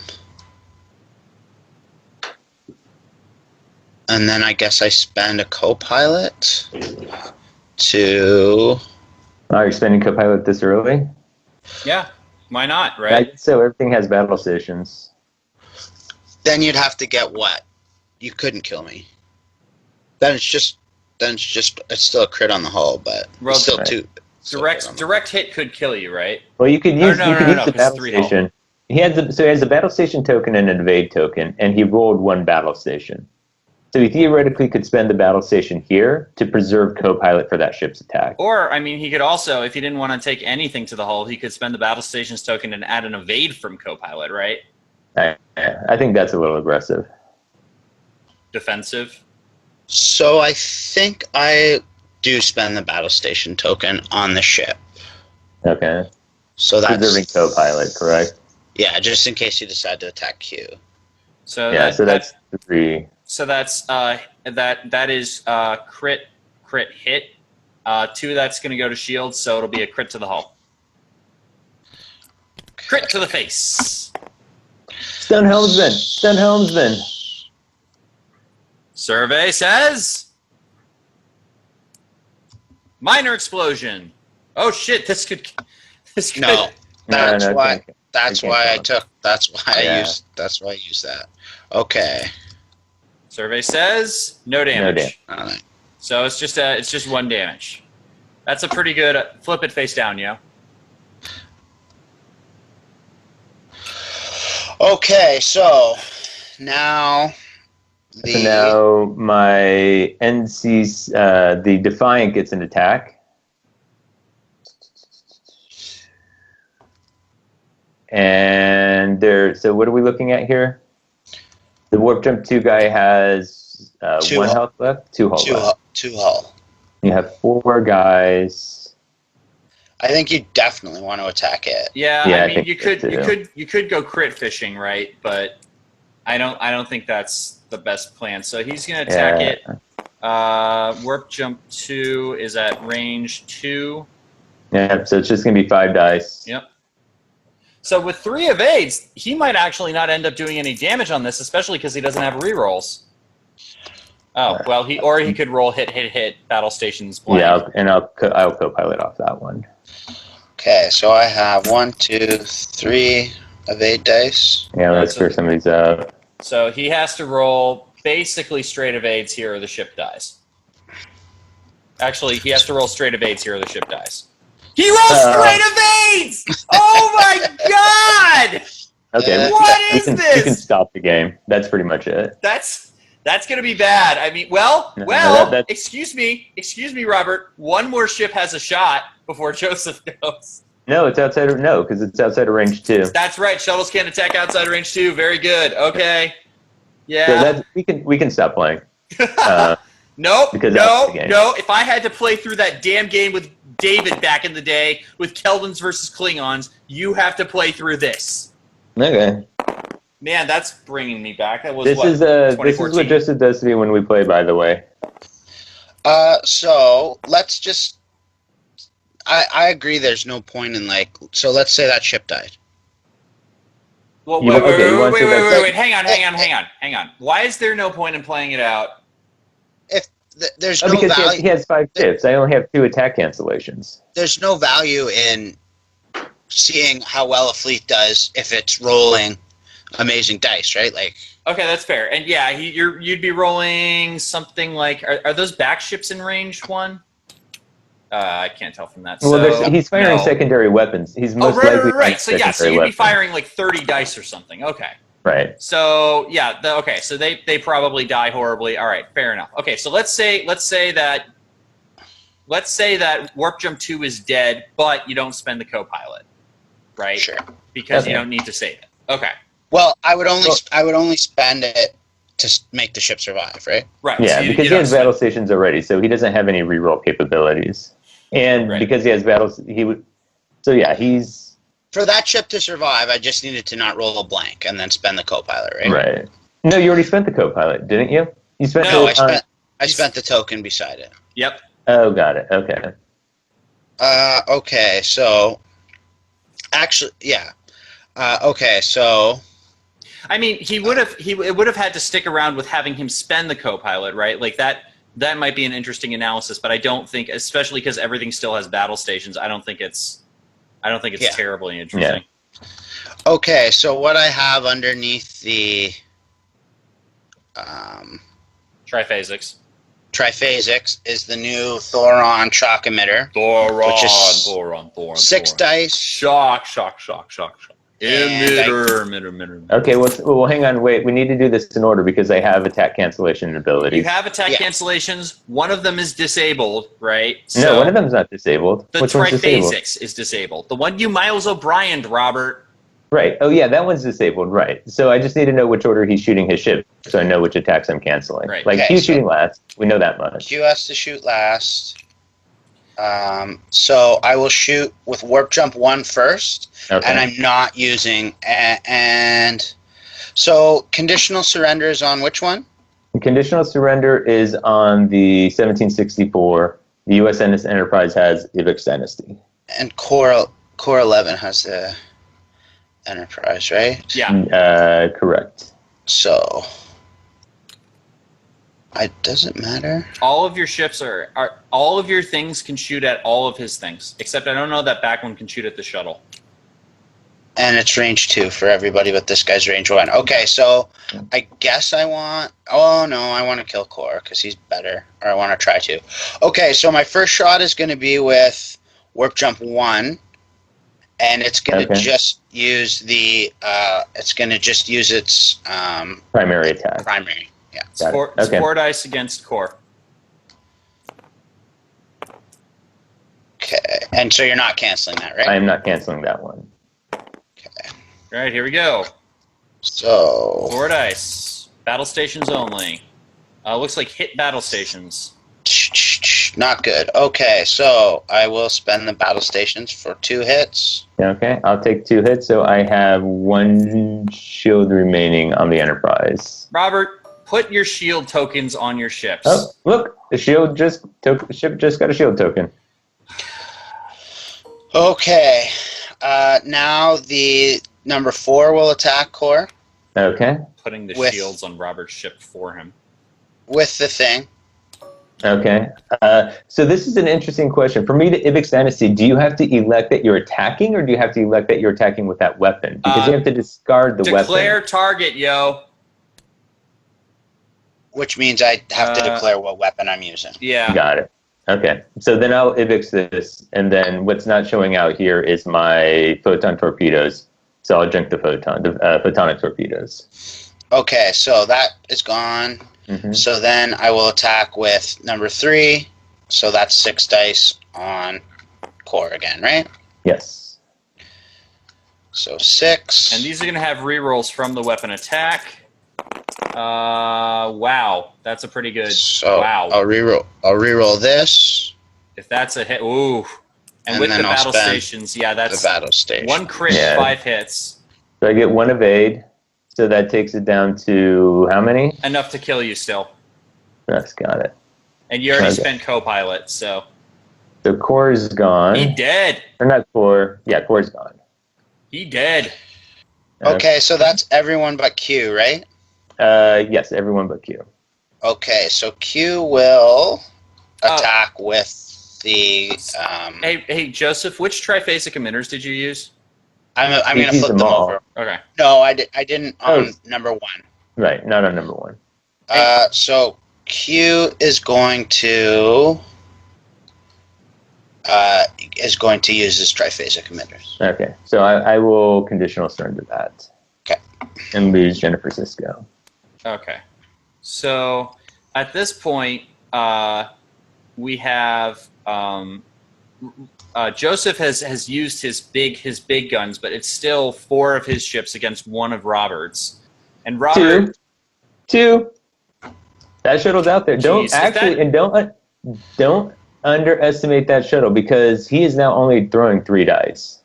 then I guess I spend a co-pilot to... Oh, you're spending co-pilot this early? Yeah, why not, right? So everything has battle stations. Then you'd have to get what? You couldn't kill me. It's still a crit on the hull, but it's still 2. Direct hit could kill you, right? Well, you could use the battle 3 station. Hull. He has a battle station token and an evade token, and he rolled 1 battle station. So he theoretically could spend the battle station here to preserve co-pilot for that ship's attack. Or, I mean, he could also, if he didn't want to take anything to the hull, he could spend the battle station's token and add an evade from co-pilot, right? I think that's a little aggressive. Defensive. So I think I do spend the battle station token on the ship. Okay. So that's Preserving co-pilot, correct? Yeah, just in case you decide to attack Q. So Yeah, so that's 3. So that's that is crit hit. 2 that's going to go to shield, so it'll be a crit to the hull. Crit to the face. Stun helmsman. Stun helmsman. Survey says minor explosion. Oh shit! This could. No, that's No, why. okay. That's Okay, why I fine. took. That's why Yeah. I used. That's why I used that. Okay. Survey says no damage. damage. Alright. So it's just 1 damage. That's a pretty good flip it face down, yo. Okay, so now the So now my NC, the Defiant gets an attack. And so what are we looking at here? The Warp Jump 2 guy has 2 1 hull. health left, 2 hull left. two hull. You have 4 guys. I think you definitely want to attack it. Yeah, Yeah, I I mean think you could go crit fishing, right? But I don't think that's the best plan. So he's gonna attack it. Warp Jump 2 is at range 2. Yeah, so it's just going to be 5 dice. Yep. So with 3 evades, he might actually not end up doing any damage on this, especially because he doesn't have rerolls. Oh well, he could roll hit battle stations blank. Yeah, I'll co-pilot off that one. Okay, so I have 1, 2, 3 evade dice. Yeah, let's That's clear some of these up. So he has to roll basically straight evades here, or the ship dies. Actually, he has to roll straight evades here, or the ship dies. He rolls straight evades! Oh my god! Okay, What you is can this? stop the game. That's pretty much it. That's gonna be bad. I mean, well, that's- excuse me, Robert. One more ship has a shot before Joseph goes. No, it's outside of because it's outside of range 2. That's right. Shuttles can't attack outside of range 2. Very good. Okay. So Yeah. we can stop playing. Nope. because that's the game. No. If I had to play through that damn game with David back in the day with Keldons versus Klingons, you have to play through this. Okay. Man, that's bringing me back. That was This is what Joseph does to me when we play. By the way. So let's just. I agree. There's no point in So let's say that ship died. Well, You wait, want- okay, you want to say that's- wait. Hang on. Why is there no point in playing it out? If there's Oh, no because value, he has 5 ships. I only have 2 attack cancellations. there's no value in seeing how well a fleet does if it's rolling amazing dice, right? Okay, that's fair. And yeah, you'd be rolling something like are those back ships in range 1? I can't tell from that. Well, So, he's firing no. secondary weapons. He's Oh, most right. likely firing So yeah, so secondary you'd be weapons. firing like 30 dice or something. Okay. Right. So yeah, okay. So they probably die horribly. All right, fair enough. Okay, so let's say that Warp Jump 2 is dead, but you don't spend the co-pilot, right? Sure. Because Okay. you don't need to save it. Okay. Well, I would only spend it to make the ship survive, right? Right. Yeah, so you because he don't has spend- battle stations already, so he doesn't have any reroll capabilities. And Right. because he has battles, he would. So yeah, he's For that ship to survive, I just needed to not roll a blank and then spend the co-pilot, right? right. No, you already spent the co-pilot, didn't you? You spent. No, the, I spent the token beside it. Yep. Oh, got it. Okay. Okay, so actually, yeah. Okay, so I mean, it would have had to stick around with having him spend the co-pilot, right? Like that might be an interesting analysis, but I don't think, especially because everything still has battle stations, I don't think it's Yeah. terribly interesting. okay, so what I have underneath the Triphasics. triphasics is the new Thoron shock emitter. Thoron. Which is Thoron. 6 dice. Shock. Emitter. Okay, well, hang on, wait. We need to do this in order because I have attack cancellation abilities. You have attack cancellations. One of them is disabled, right? No, one of them's not disabled. The Which one's disabled? Triphasics is disabled. The one you Miles O'Brien'd, Robert. Right. Oh, yeah, that one's disabled, right. So I just need to know which order he's shooting his ship so I know which attacks I'm canceling. Right. Like, Q's shooting last. We know that much. Q has to shoot last. So I will shoot with Warp Jump 1 first, Okay. and I'm not using... And so Conditional Surrender is on which one? Conditional surrender is on the 1764. The USS Enterprise has Ivix Dynasty. And Core 11 has the Enterprise, right? Yeah. Correct. So... It doesn't matter. All of your ships are all of your things can shoot at all of his things, except I don't know that back one can shoot at the shuttle. And it's range 2 for everybody, but this guy's range 1. Okay, so I guess I want... Oh, no, I want to kill Core because he's better. Or I want to try to. Okay, so my first shot is going to be with Warp Jump 1. And it's going to just use the... it's going to just use its... primary attack. Primary, yeah. It's 4 dice against Core. Okay, and so you're not canceling that, right? I am not canceling that one. Okay. All right, here we go. So... 4 dice. Battle stations only. Looks like hit battle stations. Not good. Okay, so I will spend the battle stations for 2 hits. Okay, I'll take 2 hits, so I have 1 shield remaining on the Enterprise. Robert, put your shield tokens on your ships. Oh, look, the ship just got a shield token. Okay, now the number 4 will attack Core. Okay. Putting the shields on Robert's ship for him. With the thing. Okay. So this is an interesting question. For me to Ivix Dynasty, do you have to elect that you're attacking, or do you have to elect that you're attacking with that weapon? Because you have to discard the weapon. Declare target, yo. Which means I have to declare what weapon I'm using. Yeah. Got it. Okay. So then I'll Ivix this, and then what's not showing out here is my photon torpedoes. So I'll drink the photonic torpedoes. Okay, so that is gone. Mm-hmm. So then I will attack with number 3. So that's 6 dice on Core again, right? Yes. So 6. And these are going to have rerolls from the weapon attack. Wow, that's a pretty good. So wow. I'll reroll this. If that's a hit, ooh. And with the battle stations, yeah, that's the battle station. 1 crit, 5 hits. So I get 1 evade. So that takes it down to how many? Enough to kill you still. Yes, got it. And you already spent co-pilot, so. So Core is gone. He dead. Or not Core. Yeah, Core's gone. He dead. Okay, so that's everyone but Q, right? Yes, everyone but Q. Okay, so Q will attack with the... Hey, Joseph, which triphasic emitters did you use? I'm going to flip them over. Okay. No, I didn't on number 1. Right, not on number 1. So Q is going to use his triphasic emitters. Okay, so I will conditional surrender that. Okay. And lose Jennifer Sisko. Okay. So at this point, we have Joseph has used his big guns, but it's still 4 of his ships against 1 of Robert's. And Robert, 2. That shuttle's out there. Don't underestimate that shuttle because he is now only throwing 3 dice.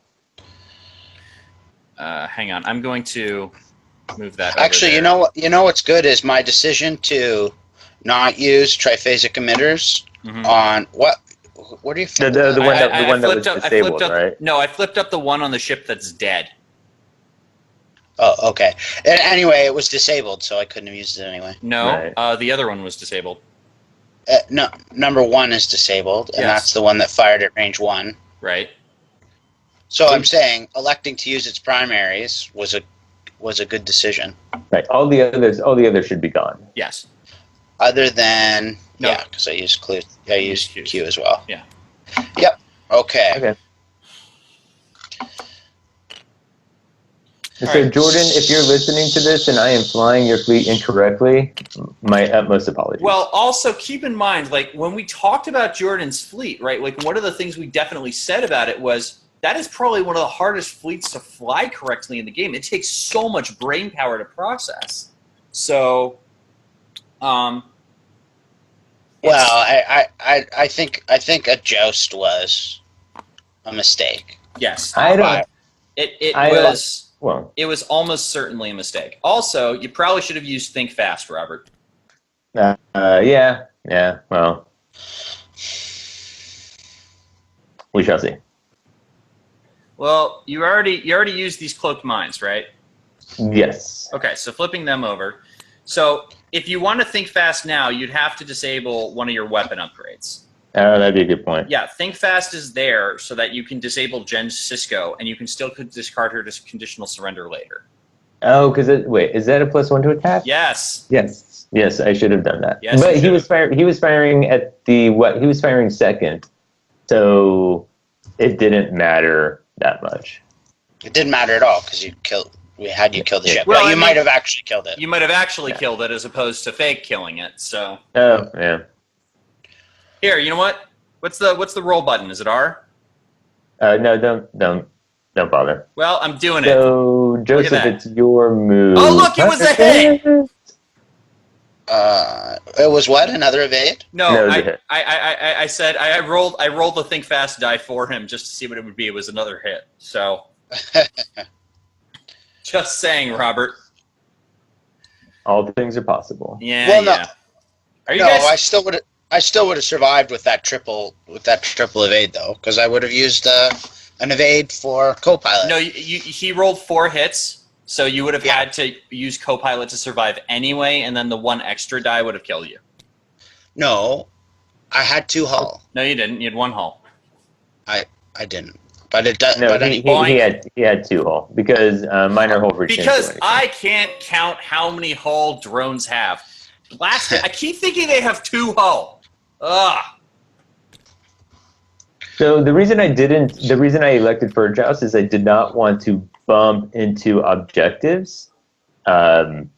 Hang on, I'm going to move that. Actually, over there. you know what's good is my decision to not use triphasic emitters on what. What do you think? The one that was disabled, right? No, I flipped up the one on the ship that's dead. Oh, okay. And anyway, it was disabled, so I couldn't have used it anyway. No, right. The other one was disabled. No, number 1 is disabled, and that's the one that fired at range 1. Right. So I'm saying electing to use its primaries was a good decision. Right. All the others should be gone. Yes. Other than because I used Q as well. Yeah. Yep. Okay. So, Jordan, if you're listening to this and I am flying your fleet incorrectly, my utmost apologies. Well, also keep in mind, like when we talked about Jordan's fleet, right? Like one of the things we definitely said about it was that is probably one of the hardest fleets to fly correctly in the game. It takes so much brain power to process. So, well, I think a joust was a mistake. Yes, I don't. It was almost certainly a mistake. Also, you probably should have used Think Fast, Robert. Yeah. Well, we shall see. Well, you already used these cloaked mines, right? Yes. Okay, so flipping them over. So if you want to think fast now, you'd have to disable one of your weapon upgrades. That'd be a good point. Yeah, think fast is there so that you can disable Jen Cisco, and you can still discard her to conditional surrender later. Oh, because wait, is that a +1 to attack? Yes. Yes, I should have done that. Yes, but he was firing at the what? He was firing second, so it didn't matter that much. It didn't matter at all because we had you kill the ship. Well, but you might have actually killed it. You might have actually killed it as opposed to fake killing it. So. Oh yeah. Here, you know what? What's the roll button? Is it R? No, don't bother. Well, I'm doing it. So Joseph, it's your move. Oh look, it was a hit. It was what? Another evade? No, I said I rolled the think fast die for him just to see what it would be. It was another hit. So just saying, Robert. All things are possible. Yeah. Well, yeah. Are you no, guys? I still would have survived with that triple evade though, because I would have used an evade for Copilot. No, he rolled 4 hits, so you would have had to use Copilot to survive anyway, and then the 1 extra die would have killed you. No, I had 2 hull. No, you didn't. You had 1 hull. I didn't. But it does. No, but he had 2 hull because minor hull breach. Because I can't count how many hull drones have. I keep thinking they have 2 hull. Ugh. So the reason I elected for a joust is I did not want to bump into objectives, and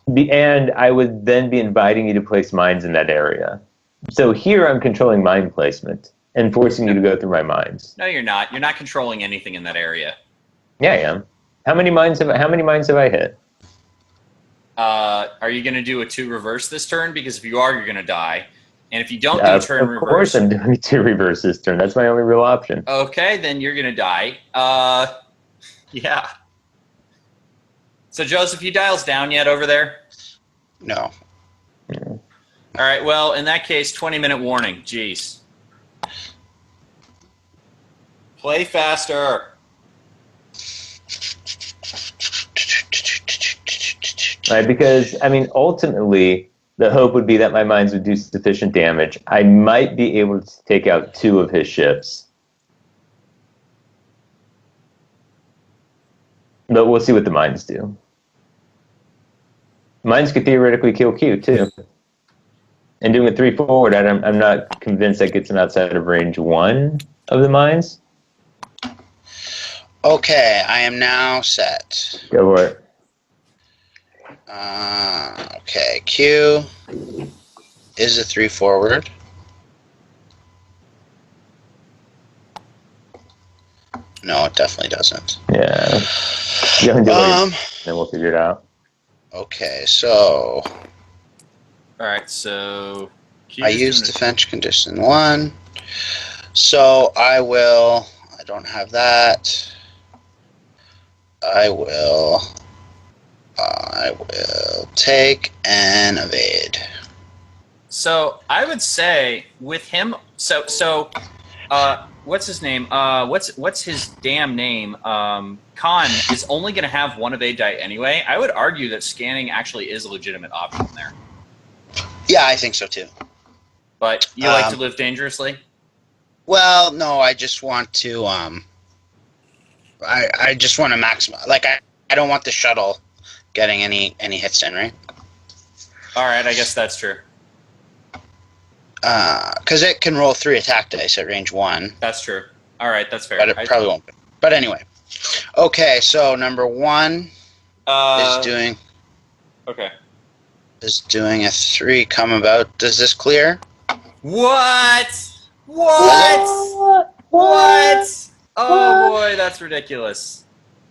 I would then be inviting you to place mines in that area. So here I'm controlling mine placement and forcing you to go through my mines. No, you're not. You're not controlling anything in that area. Yeah, I am. How many mines have I hit? Are you going to do a 2 reverse this turn? Because if you are, you're going to die. And if you don't do a turn reverse... Of course I'm doing 2 reverse this turn. That's my only real option. Okay, then you're going to die. Yeah. So, Joseph, you dials down yet over there? No. Yeah. All right, well, in that case, 20-minute warning. Jeez. Play faster. Right, because, I mean, ultimately, the hope would be that my mines would do sufficient damage. I might be able to take out 2 of his ships. But we'll see what the mines do. Mines could theoretically kill Q, too. And doing a 3 forward, I'm not convinced that gets him outside of range 1 of the mines. Okay, I am now set. Go for it. Okay, Q is a 3 forward. No, it definitely doesn't. Yeah. Then we'll figure it out. Okay, so All right, so... I used defense condition 1. So I don't have that. I will take an evade. So I would say with him, what's his name? What's his damn name? Khan is only going to have 1 evade die anyway. I would argue that scanning actually is a legitimate option there. Yeah, I think so too. But you like to live dangerously? Well, no, I just want to I just want to maximize. Like I don't want the shuttle getting any hits in, right? All right, I guess that's true. Because it can roll 3 attack dice at range 1. That's true. All right, that's fair. But it probably won't. But anyway. Okay, so number 1 Uh, is okay. doing a 3 come about. Does this clear? What? Does What? Oh boy, that's ridiculous.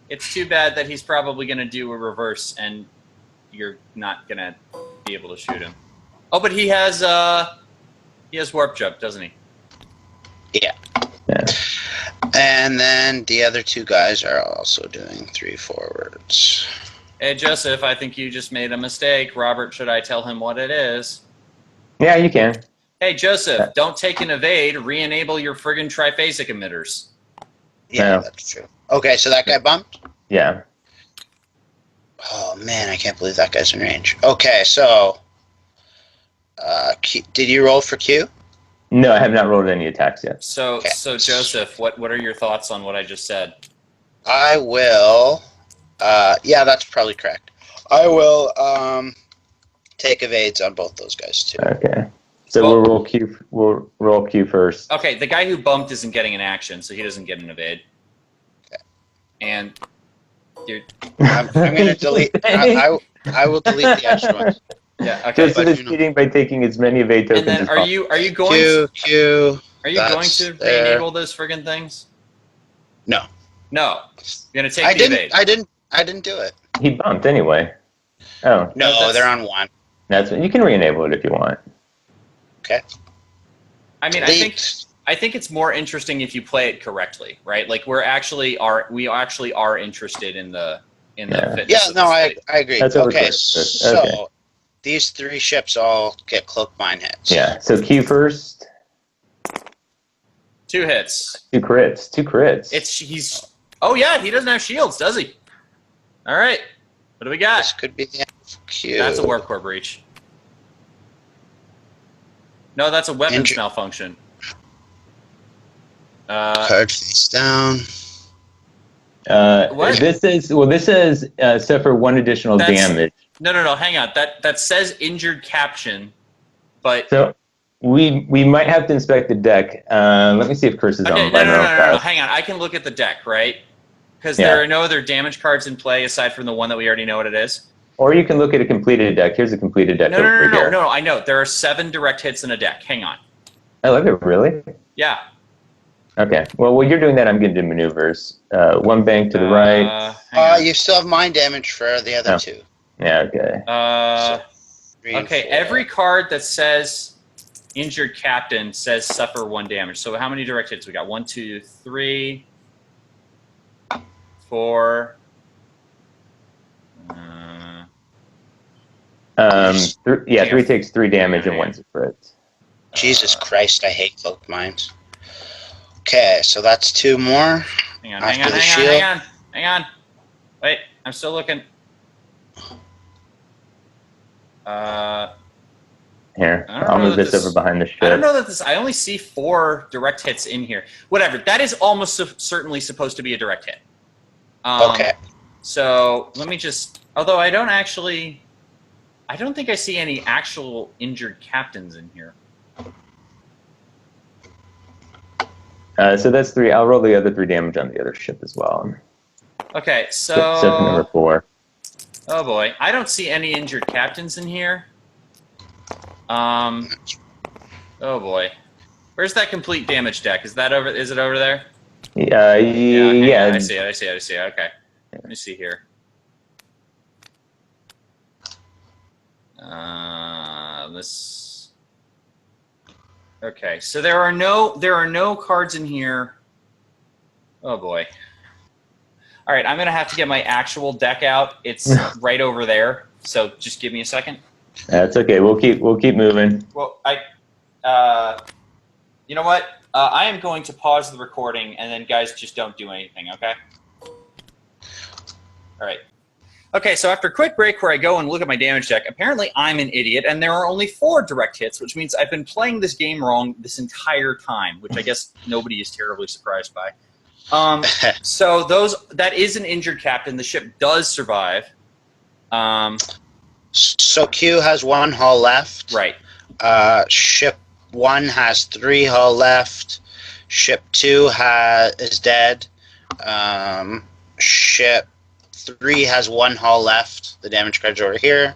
It's too bad that he's probably going to do a reverse and you're not going to be able to shoot him. Oh, but he has warp jump, doesn't he? Yeah. Yeah. And then the other 2 guys are also doing 3 forwards. Hey, Joseph, I think you just made a mistake. Robert, should I tell him what it is? Yeah, you can. Hey, Joseph, don't take an evade. Re-enable your friggin' triphasic emitters. Yeah, No. that's true. Okay, so that guy bumped? Yeah. Oh, man, I can't believe that guy's in range. Okay, so... did you roll for Q? No, I have not rolled any attacks yet. So, Okay. so Joseph, what are your thoughts on what I just said? I will... yeah, that's probably correct. I will take evades on both those guys, too. Okay. So Well- we'll roll Q first. Okay, the guy who bumped isn't getting an action, so he doesn't get an evade. Okay. And you're, I'm going to delete... I will delete the extra ones. yeah, okay. Joseph is cheating by taking as many evade tokens And then as are possible. you going Q. are you going to re-enable those friggin' things? No. No. You're gonna take the evade. I didn't do it. He bumped anyway. Oh, No, that's- they're on 1. that's you can re-enable it if you want. Okay. I mean, Delete. I think it's more interesting if you play it correctly, right? Like we actually are interested in the fitness. Yeah, of no, this I agree. That's what Okay, we're so okay. these 3 ships all get cloak mine hits. Yeah. So Q first. 2 hits. 2 crits. 2 crits. He's. Oh yeah, he doesn't have shields, does he? All right. What do we got? This could be the end of Q. That's a warp core breach. No, that's a weapons malfunction. Card face down. What? This says suffer 1 additional damage. No. Hang on. That says injured caption, but So we might have to inspect the deck. Let me see if Curse is okay, on by no. fast. Hang on. I can look at the deck, right? Because Yeah. there are no other damage cards in play aside from the one that we already know what it is. Or you can look at a completed deck. Here's a completed deck over here. No. I know there are 7 direct hits in a deck. Hang on. I love it. Really? Yeah. Okay. Well, while you're doing that, I'm getting to maneuvers. 1 bank to the right. Hang on. You still have mind damage for the other Oh. 2. Yeah. Okay. So 3 and Okay. 4. Every card that says injured captain says suffer 1 damage. So how many direct hits we got? 1, 2, 3, 4. Hang 3 on. takes 3 damage and Hang on. 1's a crit. Jesus Christ, I hate cloak mines. Okay, so that's 2 more. Hang on. Wait, I'm still looking. Here, I don't I'll know move that this this- over behind the ship. I don't know that this. I only see 4 direct hits in here. Whatever. That is almost certainly supposed to be a direct hit. Okay. So let me just. Although I don't think I see any actual injured captains in here. So that's 3. I'll roll the other 3 damage on the other ship as well. Okay, Ship number so. 4. Oh boy, I don't see any injured captains in here. Oh boy, where's that complete damage deck? Is it over there? Yeah. I see it. Okay, let me see here. This. Okay, so there are no cards in here. Oh boy. All right, I'm gonna have to get my actual deck out. It's right over there. So just give me a second. That's okay. We'll keep moving. Well, you know what? I am going to pause the recording, and then guys just don't do anything, okay? All right. Okay, so after a quick break where I go and look at my damage deck, apparently I'm an idiot, and there are only 4 direct hits, which means I've been playing this game wrong this entire time, which I guess nobody is terribly surprised by. So that is an injured captain. The ship does survive. So Q has 1 hull left. Right. Ship 1 has 3 hull left. Ship 2 is dead. ship 3 has 1 hull left. The damage card's over here.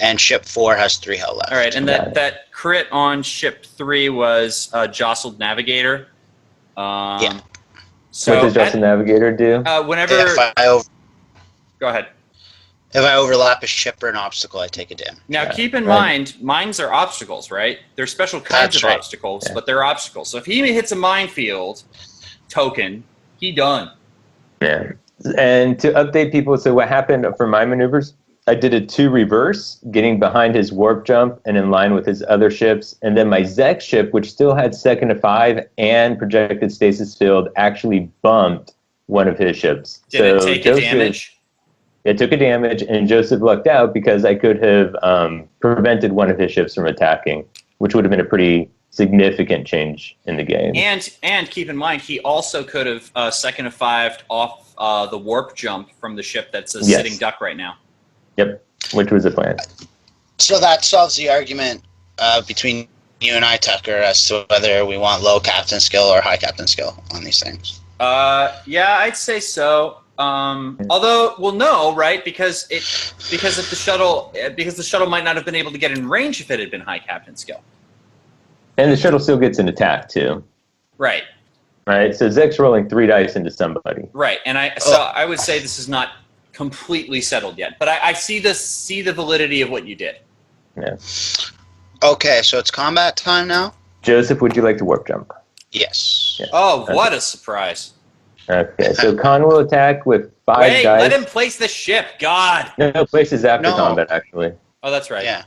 And ship 4 has 3 hull left. All right, and that crit on ship 3 was Jostled Navigator. Yeah. So what does Jostled Navigator do? Whenever... Go ahead. If I overlap a ship or an obstacle, I take a damage. Now, keep in mind, mines are obstacles, right? They're special kinds of obstacles, but they're obstacles. So if he hits a minefield token, he done. Yeah. And to update people, so what happened for my maneuvers, I did a 2 reverse, getting behind his warp jump and in line with his other ships. And then my Zek ship, which still had 2nd to 5 and projected stasis field, actually bumped one of his ships. Did it take a damage? It took a damage, and Joseph lucked out because I could have prevented one of his ships from attacking, which would have been a pretty significant change in the game. And keep in mind, he also could have 2nd to 5 off the warp jump from the ship that's a sitting duck right now. Yep, which was the plan. So that solves the argument between you and I, Tucker, as to whether we want low captain skill or high captain skill on these things. Yeah, I'd say so. Although we'll know, right? Because if the shuttle might not have been able to get in range if it had been high captain skill. And the shuttle still gets an attack too. Right. Right. So Zek's rolling 3 dice into somebody. Right. And I would say this is not completely settled yet, but I see the validity of what you did. Yeah. Okay, so it's combat time now. Joseph, would you like to warp jump? Yes. Oh, what a surprise! Okay, so Khan will attack with 5 dice. Let him place the ship. God. No, places after combat, actually. Oh, that's right. Yeah.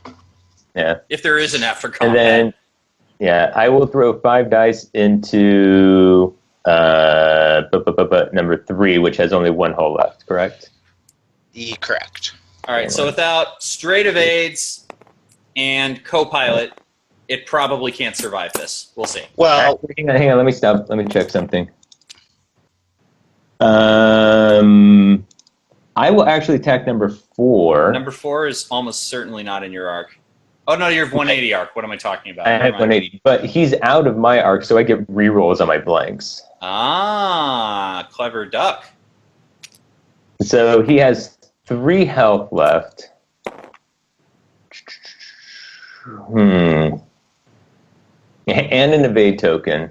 If there is an after combat. And then, I will throw 5 dice into number 3, which has only 1 hull left. Correct? Correct. All right. So without straight evades and co-pilot, it probably can't survive this. We'll see. Well, hang on. Let me stop. Let me check something. I will actually attack number 4. Number 4 is almost certainly not in your arc. Oh, no, you're 180 arc. What am I talking about? I have 180, but he's out of my arc, so I get rerolls on my blanks. Ah, clever duck. So he has 3 health left. And an evade token.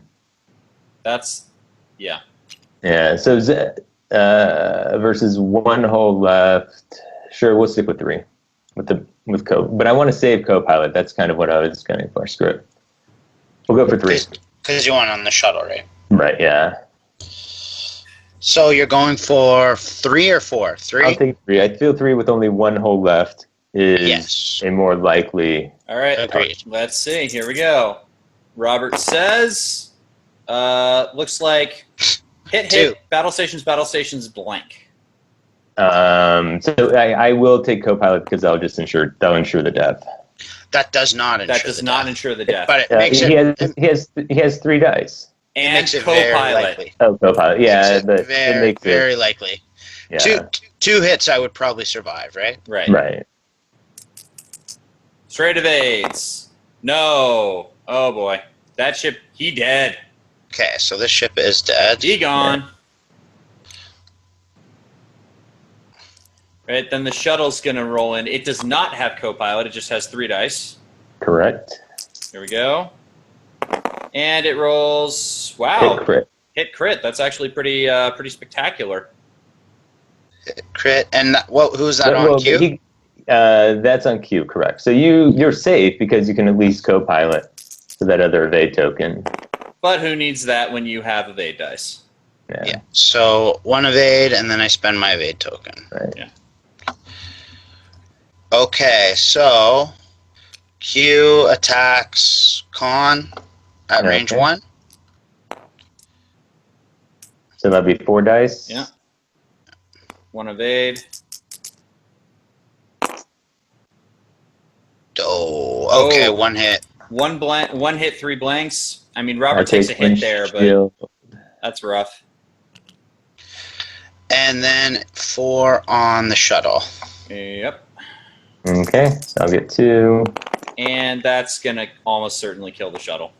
Yeah. Yeah, so versus 1 hull left. Sure, we'll stick with 3 with Co. But I want to save co-pilot. That's kind of what I was gunning for. Screw it. We'll go for 3. Because you want on the shuttle, right? Right, yeah. So you're going for 3 or 4? 3? I'll take 3. I feel 3 with only 1 hull left is a more likely. All right, agreed. Let's see. Here we go. Robert says, looks like hit, battle stations, blank. So I will take co-pilot because that'll ensure the death. That does not ensure. That does not ensure the death. But it makes he has 3 dice. And makes it co-pilot. Oh, co-pilot. Yeah, but very, it makes very likely. Yeah. Two hits, I would probably survive, right? Right. Straight evades. No. Oh boy, that ship. He dead. Okay, so this ship is dead. He gone. Yeah. Right, then the shuttle's going to roll in. It does not have co-pilot. It just has 3 dice. Correct. Here we go. And it rolls... Wow. Hit crit. That's actually pretty spectacular. Hit crit. And who's that on Q? That's on Q, correct. So you're safe because you can at least co-pilot to that other evade token. But who needs that when you have evade dice? Yeah. So 1 evade, and then I spend my evade token. Right. Yeah. Okay, so Q attacks Khan at range 1. So that'll be 4 dice. Yeah. 1 evade. Oh, okay, 1 hit. 1 hit, 3 blanks. I mean, Robert takes a hit there, but that's rough. And then 4 on the shuttle. Yep. Okay, so I'll get 2. And that's going to almost certainly kill the shuttle.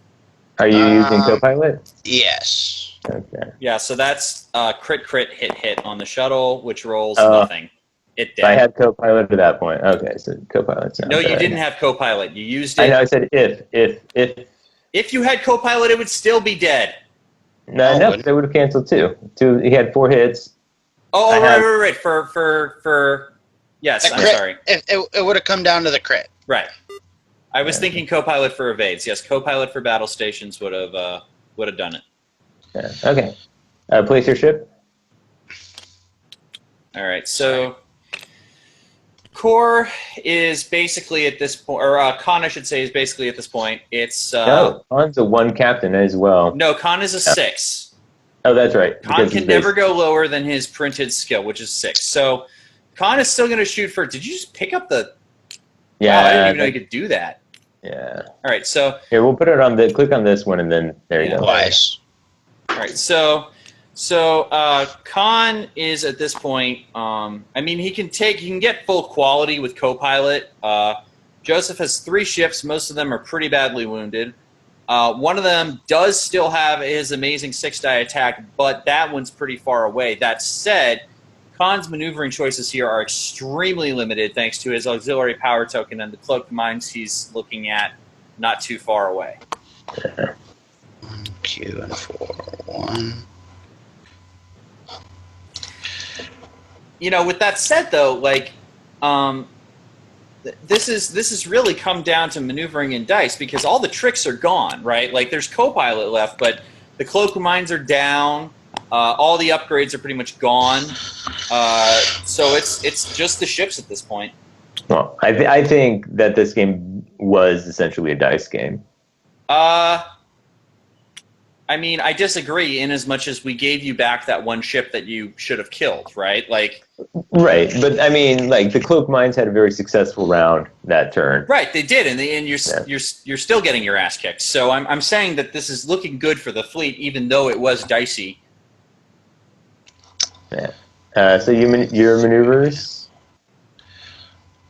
Are you using Copilot? Yes. Okay. Yeah, so that's crit hit on the shuttle, which rolls nothing. It So I dead. had Copilot at that point. Okay, so Copilot sounds No, you right. didn't have Copilot. You used I know. it. I said if. If you had Copilot, it would still be dead. No, wouldn't. they would have canceled too. He had 4 hits. Oh, I right, have- right, right. For yes, The I'm crit, sorry. It would have come down to the crit. Right. I was Yeah. thinking Copilot for evades. Yes, Copilot for battle stations would have done it. Yeah. Okay. Place your ship. All right, so core is basically at this point, or Khan, I should say, is basically at this point. It's No, Khan's a 1 captain as well. no, Khan is a 6. Oh, that's right. Khan because can he's never basic. go lower than his printed skill, which is 6. So Khan is still going to shoot for. Did you just pick up the? Yeah. Wow, I didn't even know you could do that. Yeah. All right, so Here, we'll put it on the. Click on this one, and then there you Yeah. go. Twice. all right, so Khan is at this point. I mean, he can get full quality with Copilot. Joseph has 3 ships. Most of them are pretty badly wounded. One of them does still have his amazing 6-die attack, but that one's pretty far away. That said, Khan's maneuvering choices here are extremely limited thanks to his auxiliary power token and the cloaked mines he's looking at not too far away. Q and 4, 1. You know, with that said, though, like, this is really come down to maneuvering in dice because all the tricks are gone, right? Like, there's Copilot left, but the cloak mines are down. All the upgrades are pretty much gone. So it's just the ships at this point. Well, I think that this game was essentially a dice game. I mean, I disagree in as much as we gave you back that one ship that you should have killed, right? Like, Right, but I mean, like the cloak mines had a very successful round that turn. right, they did, and you're still getting your ass kicked. So I'm saying that this is looking good for the fleet, even though it was dicey. Yeah. So your maneuvers.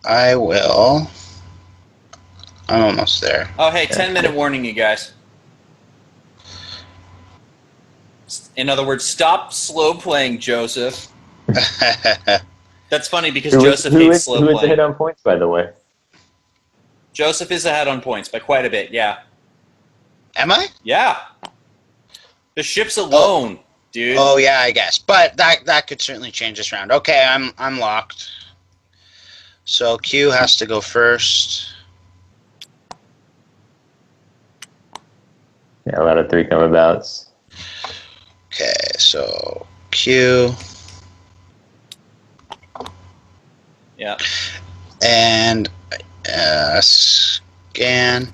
I will. I'm almost there. Oh, hey, 10-minute warning, you guys. In other words, stop slow playing, Joseph. That's funny because Joseph hates slow who is playing. ahead on points, by the way? Joseph is ahead on points by quite a bit, yeah. Am I? Yeah. The ships alone, dude. Oh yeah, I guess. But that could certainly change this round. Okay, I'm locked. So Q has to go first. Yeah, a lot of 3 comebacks. Okay, so Q Yeah. and scan,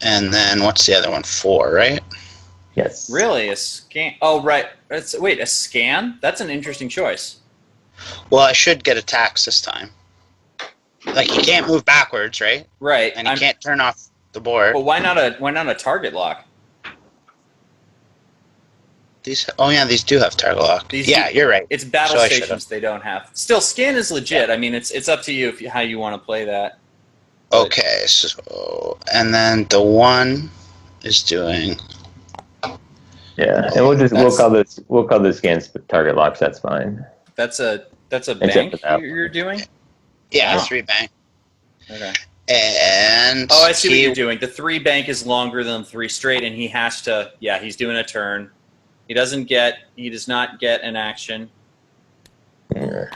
and then what's the other one? 4, right? Yes. Really? A scan? Oh, right. Wait, a scan? That's an interesting choice. Well, I should get attacks this time. Like you can't move backwards, right? Right. And you can't turn off the board. Well, why not a target lock? These do have target lock. You're right. It's battle So I stations they don't have. Still, scan is legit. I mean, it's up to you how you want to play that. Okay, so and then the 1 is doing. Yeah, and we'll call this scans target locks. That's fine. That's a Except bank for that you're doing? Yeah, Wow. 3 bank. Okay. And Oh, I see what you're doing. The 3 bank is longer than 3 straight, and he has to. Yeah, he's doing a turn. He does not get an action. Yeah.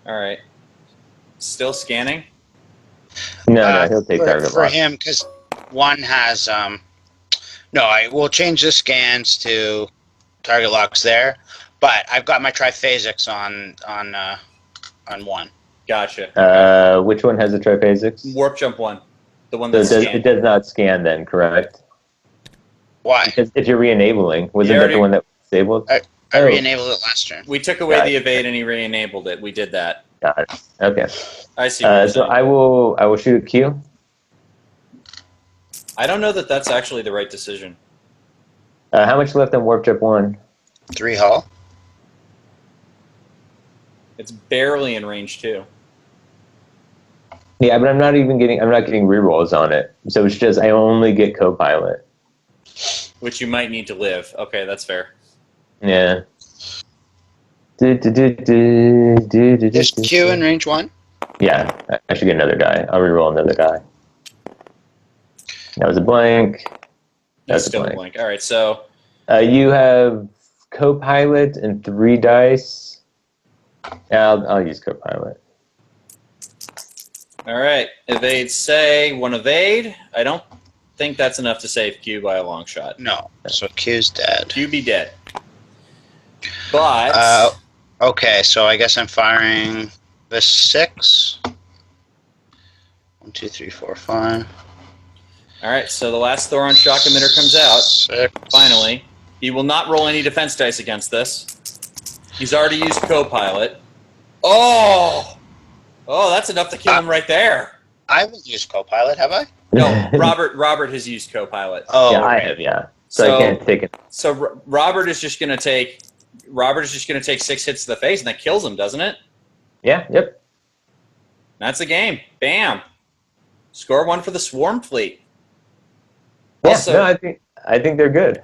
All right. Still scanning. No, he'll take target for lock. him because 1 has No, I will change the scans to target locks there, but I've got my triphasics on 1. Gotcha. Which one has a triphasics? Warp jump 1, the one So that's it scanned. does not scan then, correct? Why? Because if you're re-enabling, wasn't that the one that was disabled? I re-enabled it last turn. We took away Got the it. evade and he re-enabled it. We did that. Got it. Okay. I see. What you're So saying. I will shoot Q. I don't know that that's actually the right decision. How much left on Warp Jump 1? 3 hull. It's barely in range 2. Yeah, but I'm not getting rerolls on it. So it's just I only get co-pilot. Which you might need to live. Okay, that's fair. Yeah. Is Q in range 1? Yeah, I should get another die. I'll reroll another die. That was a blank. That's still a blank. All right, so you have co-pilot and 3 dice. I'll use co-pilot. all right, evade say, 1 evade. I don't think that's enough to save Q by a long shot. No, so Q's dead. Q be dead. But okay, so I guess I'm firing the 6. 1, 2, 3, 4, 5. all right, so the last Thoron shock emitter comes out. 6. Finally, he will not roll any defense dice against this. He's already used co-pilot. Oh, that's enough to kill him right there. I haven't used Copilot, have I? No, Robert has used co-pilot. Oh, yeah, I okay. have. Yeah, so I can't take it. So Robert is just going to take 6 hits to the face, and that kills him, doesn't it? Yeah. Yep. That's the game. Bam. Score 1 for the Swarm Fleet. Yeah. Also, No, I think they're good.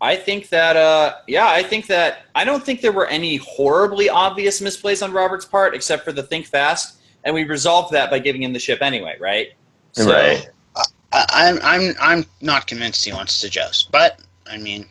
I think that I don't think there were any horribly obvious misplays on Robert's part, except for the think fast, and we resolved that by giving him the ship anyway, right? So, Right. I'm not convinced he wants to joust, but I mean,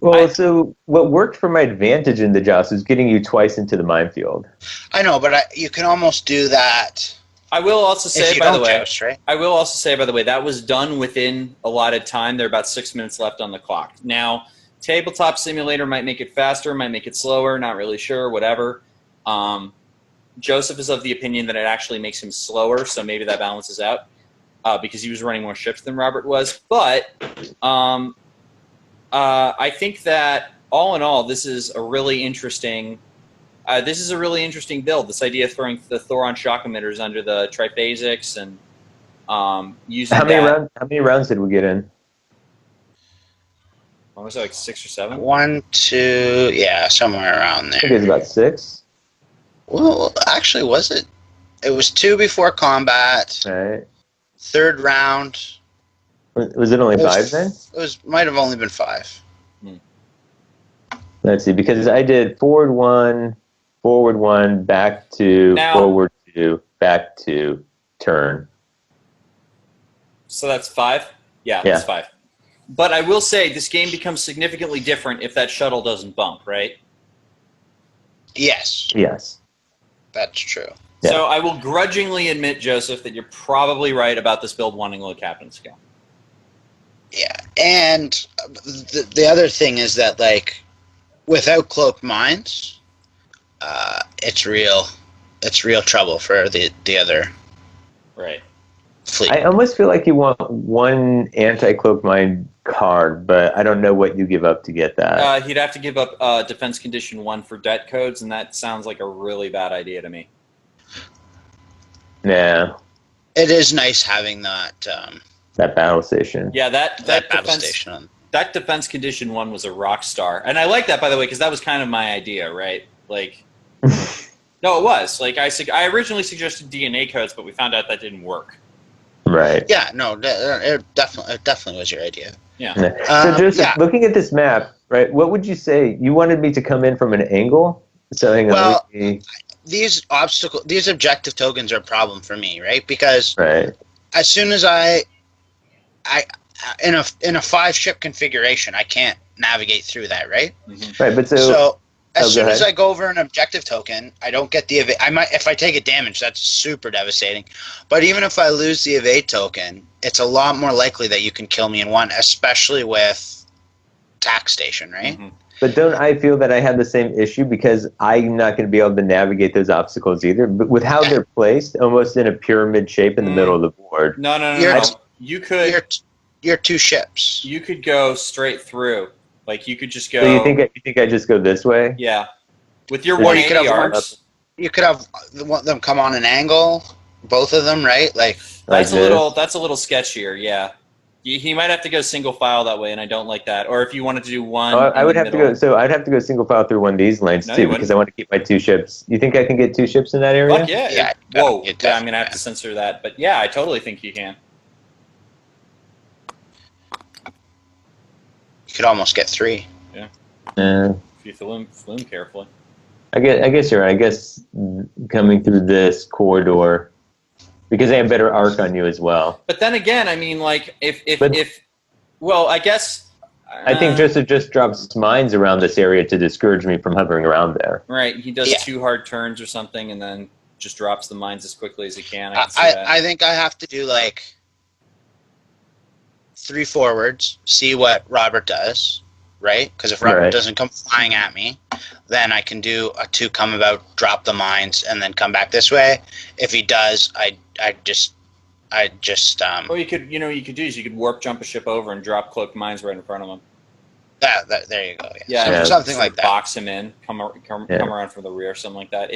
Well, so what worked for my advantage in the joust was getting you twice into the minefield. I know, but you can almost do that. I will also say, if you by the don't way, joust, right? I will also say, by the way, that was done within allotted time. There are about 6 minutes left on the clock. Now, Tabletop Simulator might make it faster, might make it slower, not really sure, whatever. Joseph is of the opinion that it actually makes him slower, so maybe that balances out because he was running more ships than Robert was. But I think that, all in all, this is a really interesting build. This idea of throwing the Thoron shock emitters under the triphasics and using How many rounds did we get in? What was it, like 6 or 7? 1, 2, yeah, somewhere around I think it there. was about 6. Well, actually, was it? It was 2 before combat. Right. 3rd round. Was it only 5 then? Might have only been 5. Let's see, because I did forward 1, back 2, Now- forward 2, back 2, turn. So that's 5? Yeah, that's 5. But I will say this game becomes significantly different if that shuttle doesn't bump, right? Yes, Yes. that's true. Yeah. So I will grudgingly admit, Joseph, that you're probably right about this build wanting low captain skill. Yeah, and the other thing is that, like, without cloaked mines, it's real trouble for the other Right. fleet. I almost feel like you want 1 anti-cloak mine card, but I don't know what you give up to get that. He'd have to give up defense condition 1 for debt codes, and that sounds like a really bad idea to me. Yeah. It is nice having that That battle station. Yeah, that battle defense station on. that defense condition 1 was a rock star, and I like that, by the way, because that was kind of my idea, right? Like, no, it was like I originally suggested DNA codes, but we found out that didn't work. Right. Yeah, no, it definitely was your idea. Yeah. So Joseph, yeah. looking at this map, right, what would you say? You wanted me to come in from an angle? So hang on. Well, let me- these objective tokens are a problem for me, right? Because right. as soon as I in a 5-ship configuration, I can't navigate through that, right? Mm-hmm. Right, but So as soon go as ahead. I go over an objective token, I don't get the evade. If I take a damage, that's super devastating. But even if I lose the evade token, it's a lot more likely that you can kill me in 1, especially with tax station, right? Mm-hmm. But don't I feel that I have the same issue because I'm not going to be able to navigate those obstacles either? But with how they're placed, almost in a pyramid shape in the middle of the board. No. You're- You could You're 2 ships. you could go straight through. Like you could just go. So you think I just go this way? Yeah. With your Or you 180 could have arcs, You could have them come on an angle, both of them, right? Like, that's Like a little sketchier. Yeah. He might have to go single file that way, and I don't like that. Or if you wanted to do one, I would have to go. So I'd have to go single file through one of these lanes No, too, you because wouldn't. I want to keep my 2 ships. You think I can get 2 ships in that area? Fuck yeah! Yeah, Whoa! you Yeah, I'm gonna have definitely to censor that, but yeah, I totally think you can. You could almost get 3. Uh, If you flume carefully. I guess you're right. I guess coming through this corridor, because they have better arc on you as well. But then again, I mean, like if But- well, I guess. I think it just drops mines around this area to discourage me from hovering around there. Right, he does Yeah. 2 hard turns or something, and then just drops the mines as quickly as he can. I can see that. I think I have to do like 3 forwards, see what Robert does, right? Because if Robert Right. doesn't come flying at me, then I can do a 2 come about, drop the mines, and then come back this way. If he does, I just Or you could do is you could warp jump a ship over and drop cloaked mines right in front of him. there you go. Yeah, Yeah. Something sort like of that. box him in, come around from the rear, something like that.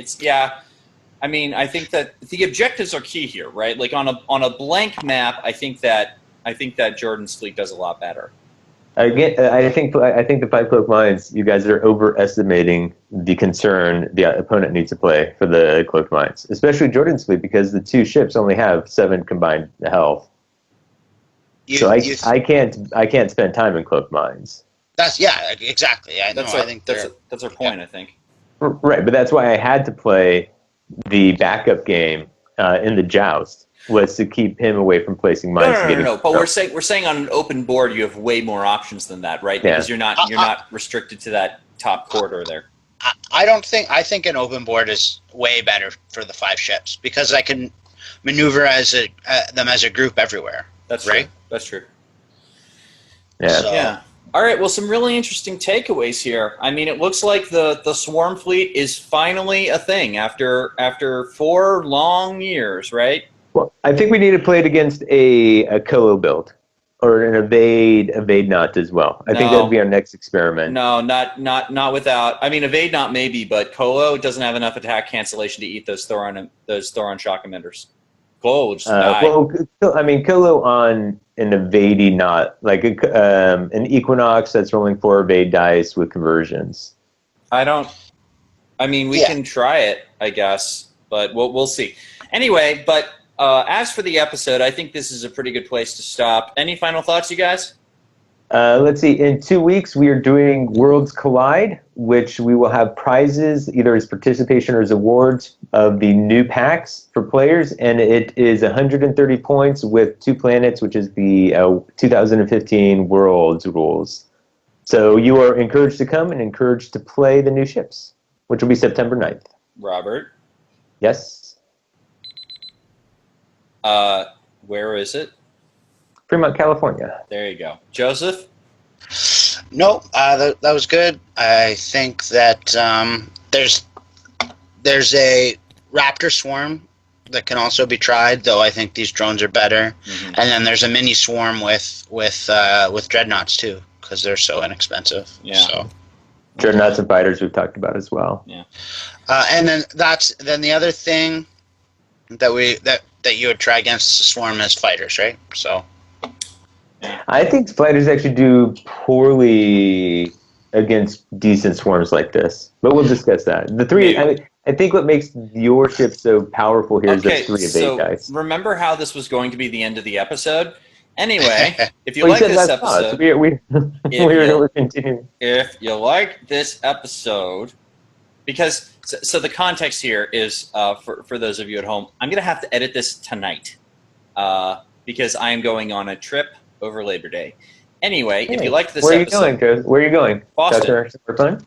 I mean, I think that the objectives are key here, right? Like on a blank map, I think that Jordan's fleet does a lot better. I think the 5 cloak mines. You guys are overestimating the concern the opponent needs to play for the cloaked mines, especially Jordan's fleet, because the 2 ships only have 7 combined health. I can't spend time in cloaked mines. That's exactly. I think That's our point. I think. Right, but that's why I had to play the backup game in the joust, was to keep him away from placing mines. No. But we're saying on an open board you have way more options than that, right? Because you're not restricted to that top corridor there. I think an open board is way better for the 5 ships because I can maneuver them as a group everywhere. That's right. True. That's true. Yeah. So- Yeah. All right. Well, some really interesting takeaways here. I mean, it looks like the swarm fleet is finally a thing after 4 long years, right? Well, I think we need to play it against a Colo build or an evade not as well. I think No. that'd be our next experiment. No, not without. I mean, evade not maybe, but Colo doesn't have enough attack cancellation to eat those Thoron shock emitters. Colo will just die. Well, I mean, Colo on an evade not, like an Equinox that's rolling 4 evade dice with conversions. I mean, we can try it, I guess, but we'll see. Anyway, but as for the episode, I think this is a pretty good place to stop. Any final thoughts, you guys? Let's see. In 2 weeks, we are doing Worlds Collide, which we will have prizes, either as participation or as awards, of the new packs for players. And it is 130 points with 2 planets, which is the 2015 Worlds rules. So you are encouraged to come and encouraged to play the new ships, which will be September 9th. Robert? Yes? Where is it? Fremont, California. There you go. Joseph? No, that was good. I think that there's a Raptor swarm that can also be tried, though I think these drones are better. Mm-hmm. And then there's a mini swarm with dreadnoughts too, because they're so inexpensive. Yeah. So. Dreadnoughts and fighters we've talked about as well. Yeah. And then the other thing that you would try against the swarm is fighters, right? So. I think fighters actually do poorly against decent swarms like this, but we'll discuss that. The 3, I think what makes your ship so powerful here is the 3 evade dice. Remember how this was going to be the end of the episode? Anyway, if you Well, like said this that's us. episode, We're continuing. if you like this episode, because so the context here is for those of you at home, I'm going to have to edit this tonight because I am going on a trip over Labor Day. Anyway, if you liked this Where episode, are you going, Joe? Where are you going? Boston. Fun?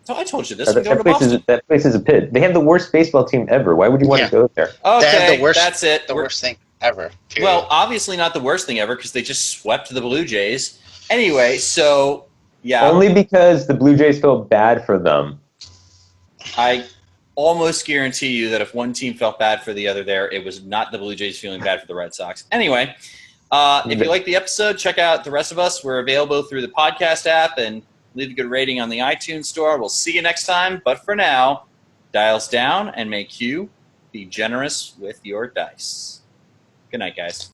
I told you this. I'm going to That Boston. place is a pit. They have the worst baseball team ever. Why would you want to go there? Okay, They have the worst, that's it. The worst thing ever. Period. Well, obviously not the worst thing ever because they just swept the Blue Jays. Anyway, so yeah. Only because the Blue Jays felt bad for them. I almost guarantee you that if one team felt bad for the other there, it was not the Blue Jays feeling bad for the Red Sox. Anyway, if you like the episode, check out the rest of us. We're available through the podcast app and leave a good rating on the iTunes store. We'll see you next time. But for now, dials down and make you be generous with your dice. Good night, guys.